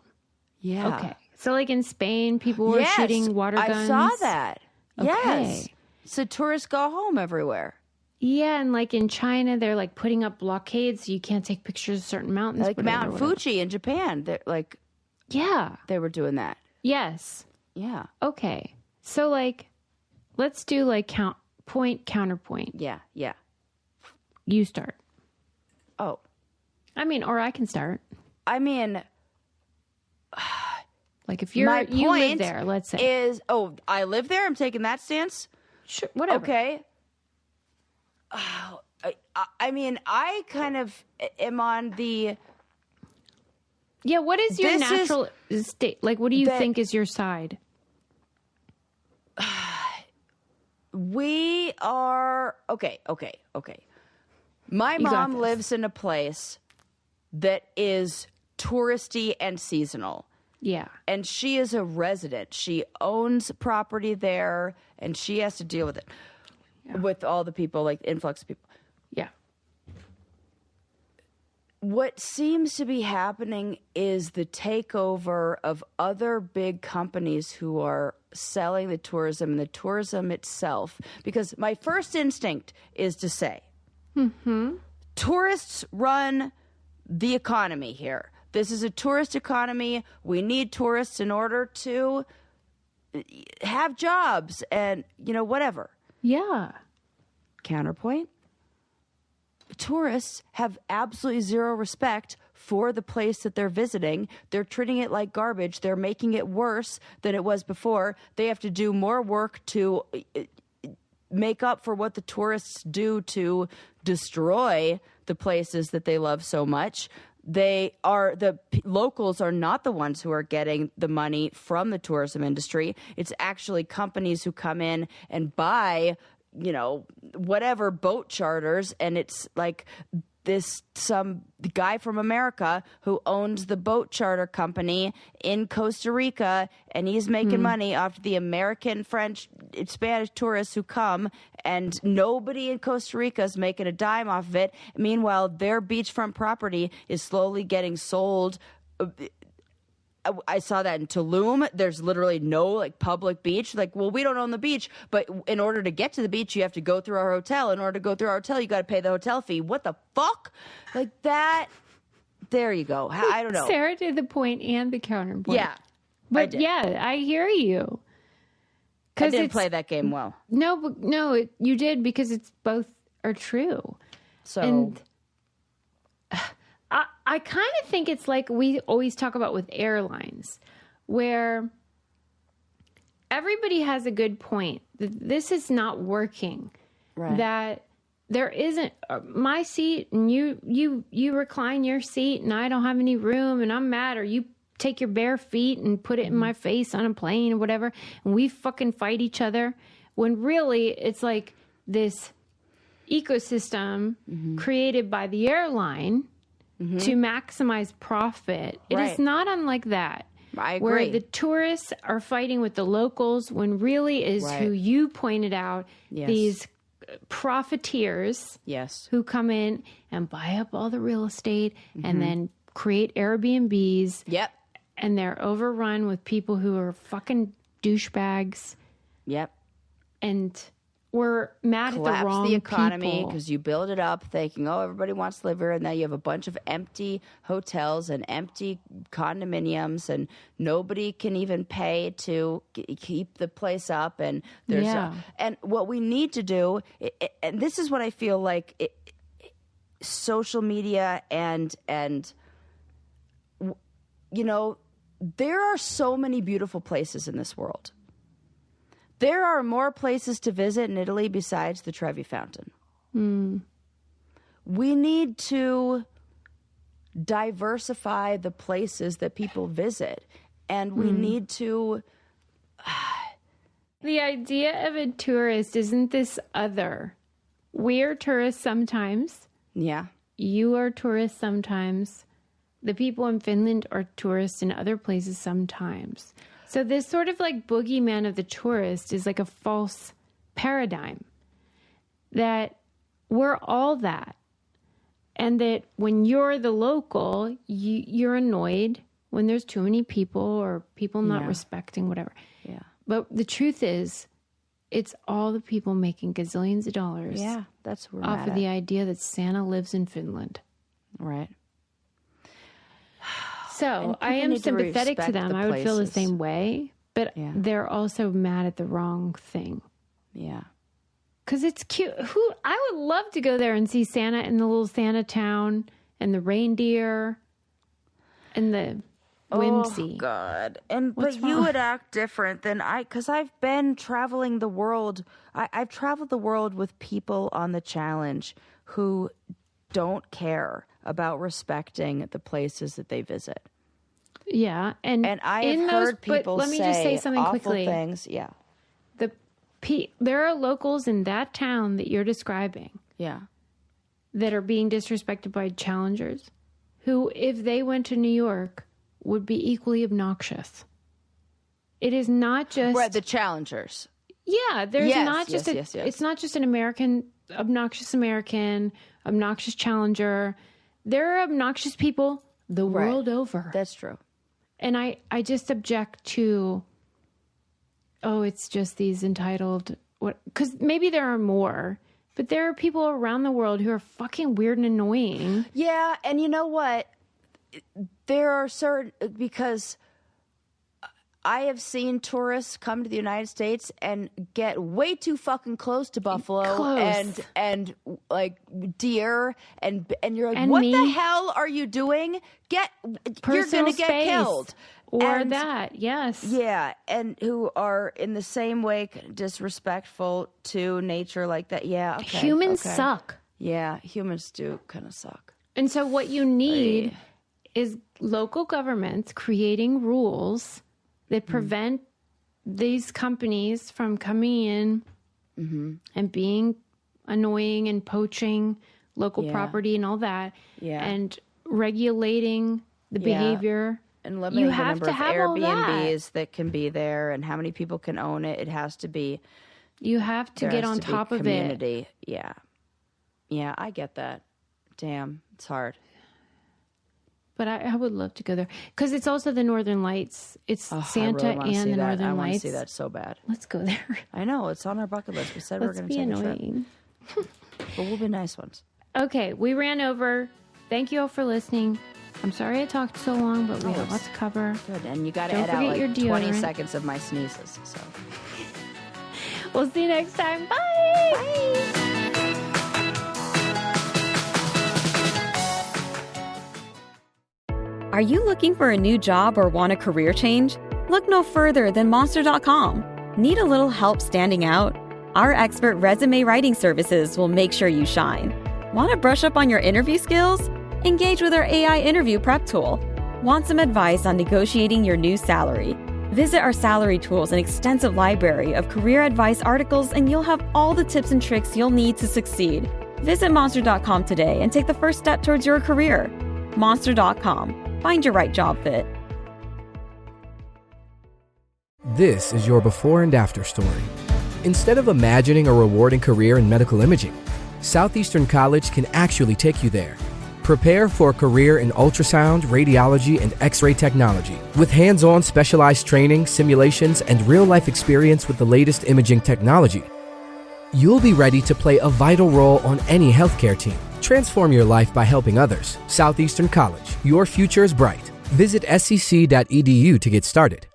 Speaker 2: Yeah.
Speaker 1: Okay. So, like in Spain, people were shooting water guns.
Speaker 2: I saw that.
Speaker 1: Okay.
Speaker 2: Yes. So tourists go home everywhere.
Speaker 1: Yeah, and like in China, they're like putting up blockades so you can't take pictures of certain mountains.
Speaker 2: Like Mount Fuji in Japan. Like,
Speaker 1: yeah.
Speaker 2: They were doing that.
Speaker 1: Yes.
Speaker 2: Yeah.
Speaker 1: Okay. So, like, let's do like point, counterpoint.
Speaker 2: Yeah. Yeah.
Speaker 1: You start.
Speaker 2: Oh.
Speaker 1: I mean, or I can start.
Speaker 2: I mean,
Speaker 1: like if you live there, let's say.
Speaker 2: I live there? I'm taking that stance?
Speaker 1: Sure, whatever.
Speaker 2: Okay. I mean, I kind of am on the...
Speaker 1: Yeah, what is your natural state? Like, what do you think is your side?
Speaker 2: We are... Okay. My mom lives in a place that is touristy and seasonal.
Speaker 1: Yeah.
Speaker 2: And she is a resident. She owns property there, and she has to deal with it. Yeah. With all the people, like influx of people.
Speaker 1: Yeah.
Speaker 2: What seems to be happening is the takeover of other big companies who are selling the tourism and the tourism itself. Because my first instinct is to say, tourists run the economy here. This is a tourist economy. We need tourists in order to have jobs and, whatever.
Speaker 1: Yeah.
Speaker 2: Counterpoint. Tourists have absolutely zero respect for the place that they're visiting. They're treating it like garbage. They're making it worse than it was before. They have to do more work to make up for what the tourists do to destroy the places that they love so much. The locals are not the ones who are getting the money from the tourism industry. It's actually companies who come in and buy, whatever boat charters. And it's like some guy from America who owns the boat charter company in Costa Rica, and he's making money off the American, French, Spanish tourists who come, and nobody in Costa Rica is making a dime off of it. Meanwhile, their beachfront property is slowly getting sold. I saw that in Tulum. There's literally no public beach. Well, we don't own the beach, but in order to get to the beach, you have to go through our hotel. In order to go through our hotel, you got to pay the hotel fee. What the fuck? That. There you go. I don't know.
Speaker 1: Sarah did the point and the counterpoint.
Speaker 2: Yeah.
Speaker 1: But yeah, I hear you.
Speaker 2: I didn't play that game well.
Speaker 1: No, you did, because it's both are true.
Speaker 2: So.
Speaker 1: And I kind of think it's like we always talk about with airlines, where everybody has a good point. This is not working.
Speaker 2: Right.
Speaker 1: That there isn't my seat, and you recline your seat, and I don't have any room, and I'm mad, or you take your bare feet and put it in my face on a plane or whatever, and we fucking fight each other, when really it's like this ecosystem created by the airline to maximize profit. It is not unlike that.
Speaker 2: I agree.
Speaker 1: Where the tourists are fighting with the locals, when really is who you pointed out, these profiteers who come in and buy up all the real estate and then create Airbnbs.
Speaker 2: Yep.
Speaker 1: And they're overrun with people who are fucking douchebags.
Speaker 2: Yep.
Speaker 1: And we're mad at the wrong
Speaker 2: the economy
Speaker 1: people.
Speaker 2: Because you build it up thinking, everybody wants to live here, and now you have a bunch of empty hotels and empty condominiums, and nobody can even pay to keep the place up. And there's and what we need to do, and this is what I feel like social media and there are so many beautiful places in this world. There are more places to visit in Italy besides the Trevi Fountain. We need to diversify the places that people visit, and we need to...
Speaker 1: The idea of a tourist isn't this other. We're tourists sometimes.
Speaker 2: Yeah.
Speaker 1: You are tourists sometimes. The people in Finland are tourists in other places sometimes. So this sort of boogeyman of the tourist is like a false paradigm that we're all that. And that when you're the local, you're annoyed when there's too many people or people not respecting whatever.
Speaker 2: Yeah.
Speaker 1: But the truth is, it's all the people making gazillions of dollars.
Speaker 2: Yeah, that's where
Speaker 1: off of the idea that Santa lives in Finland.
Speaker 2: Right.
Speaker 1: So I am sympathetic to them. I would feel the same way, but they're also mad at the wrong thing.
Speaker 2: Yeah.
Speaker 1: Because it's cute. I would love to go there and see Santa in the little Santa town and the reindeer and the whimsy.
Speaker 2: Oh, God. But you would act different than because I've been traveling the world. I've traveled the world with people on the challenge who don't care about respecting the places that they visit.
Speaker 1: Yeah. And
Speaker 2: I have heard people
Speaker 1: let me just say something
Speaker 2: awful
Speaker 1: quickly.
Speaker 2: Things. Yeah.
Speaker 1: There are locals in that town that you're describing that are being disrespected by challengers who, if they went to New York, would be equally obnoxious. It is not just...
Speaker 2: the challengers.
Speaker 1: Yeah, there's not just it's not just an obnoxious challenger. There are obnoxious people the world over.
Speaker 2: That's true.
Speaker 1: And I just object to... it's just these entitled, because maybe there are more, but there are people around the world who are fucking weird and annoying.
Speaker 2: Yeah, and you know what? There are certain, because I have seen tourists come to the United States and get way too fucking close to buffalo and like deer and you're like, and what the hell are you doing? You're gonna get killed.
Speaker 1: Or that, yes.
Speaker 2: Yeah, and who are in the same way disrespectful to nature like that. Yeah, okay.
Speaker 1: Humans suck.
Speaker 2: Yeah, humans do kind of suck.
Speaker 1: And so what you need is local governments creating rules that prevent these companies from coming in and being annoying and poaching local property and all that. Yeah. And regulating the behavior.
Speaker 2: And limiting the number of Airbnbs that can be there and how many people can own it. It has to be.
Speaker 1: You have to get on top of it.
Speaker 2: Yeah. Yeah, I get that. Damn, it's hard.
Speaker 1: But I would love to go there. Because it's also the Northern Lights. It's Santa and the Northern Lights.
Speaker 2: I want to see that so bad.
Speaker 1: Let's go there.
Speaker 2: I know. It's on our bucket list. We said we were going to take a trip. But we'll be nice ones.
Speaker 1: Okay, we ran over. Thank you all for listening. I'm sorry I talked so long, but we have lots to cover.
Speaker 2: Good, and you got to edit out like 20 seconds of my sneezes. So
Speaker 1: we'll see you next time. Bye.
Speaker 3: Are you looking for a new job or want a career change? Look no further than Monster.com. Need a little help standing out? Our expert resume writing services will make sure you shine. Want to brush up on your interview skills? Engage with our AI interview prep tool. Want some advice on negotiating your new salary? Visit our salary tools and extensive library of career advice articles, and you'll have all the tips and tricks you'll need to succeed. Visit Monster.com today and take the first step towards your career. Monster.com. Find your right job fit.
Speaker 4: This is your before and after story. Instead of imagining a rewarding career in medical imaging, Southeastern College can actually take you there. Prepare for a career in ultrasound, radiology, and X-ray technology. With hands-on specialized training, simulations, and real-life experience with the latest imaging technology, you'll be ready to play a vital role on any healthcare team. Transform your life by helping others. Southeastern College. Your future is bright. Visit scc.edu to get started.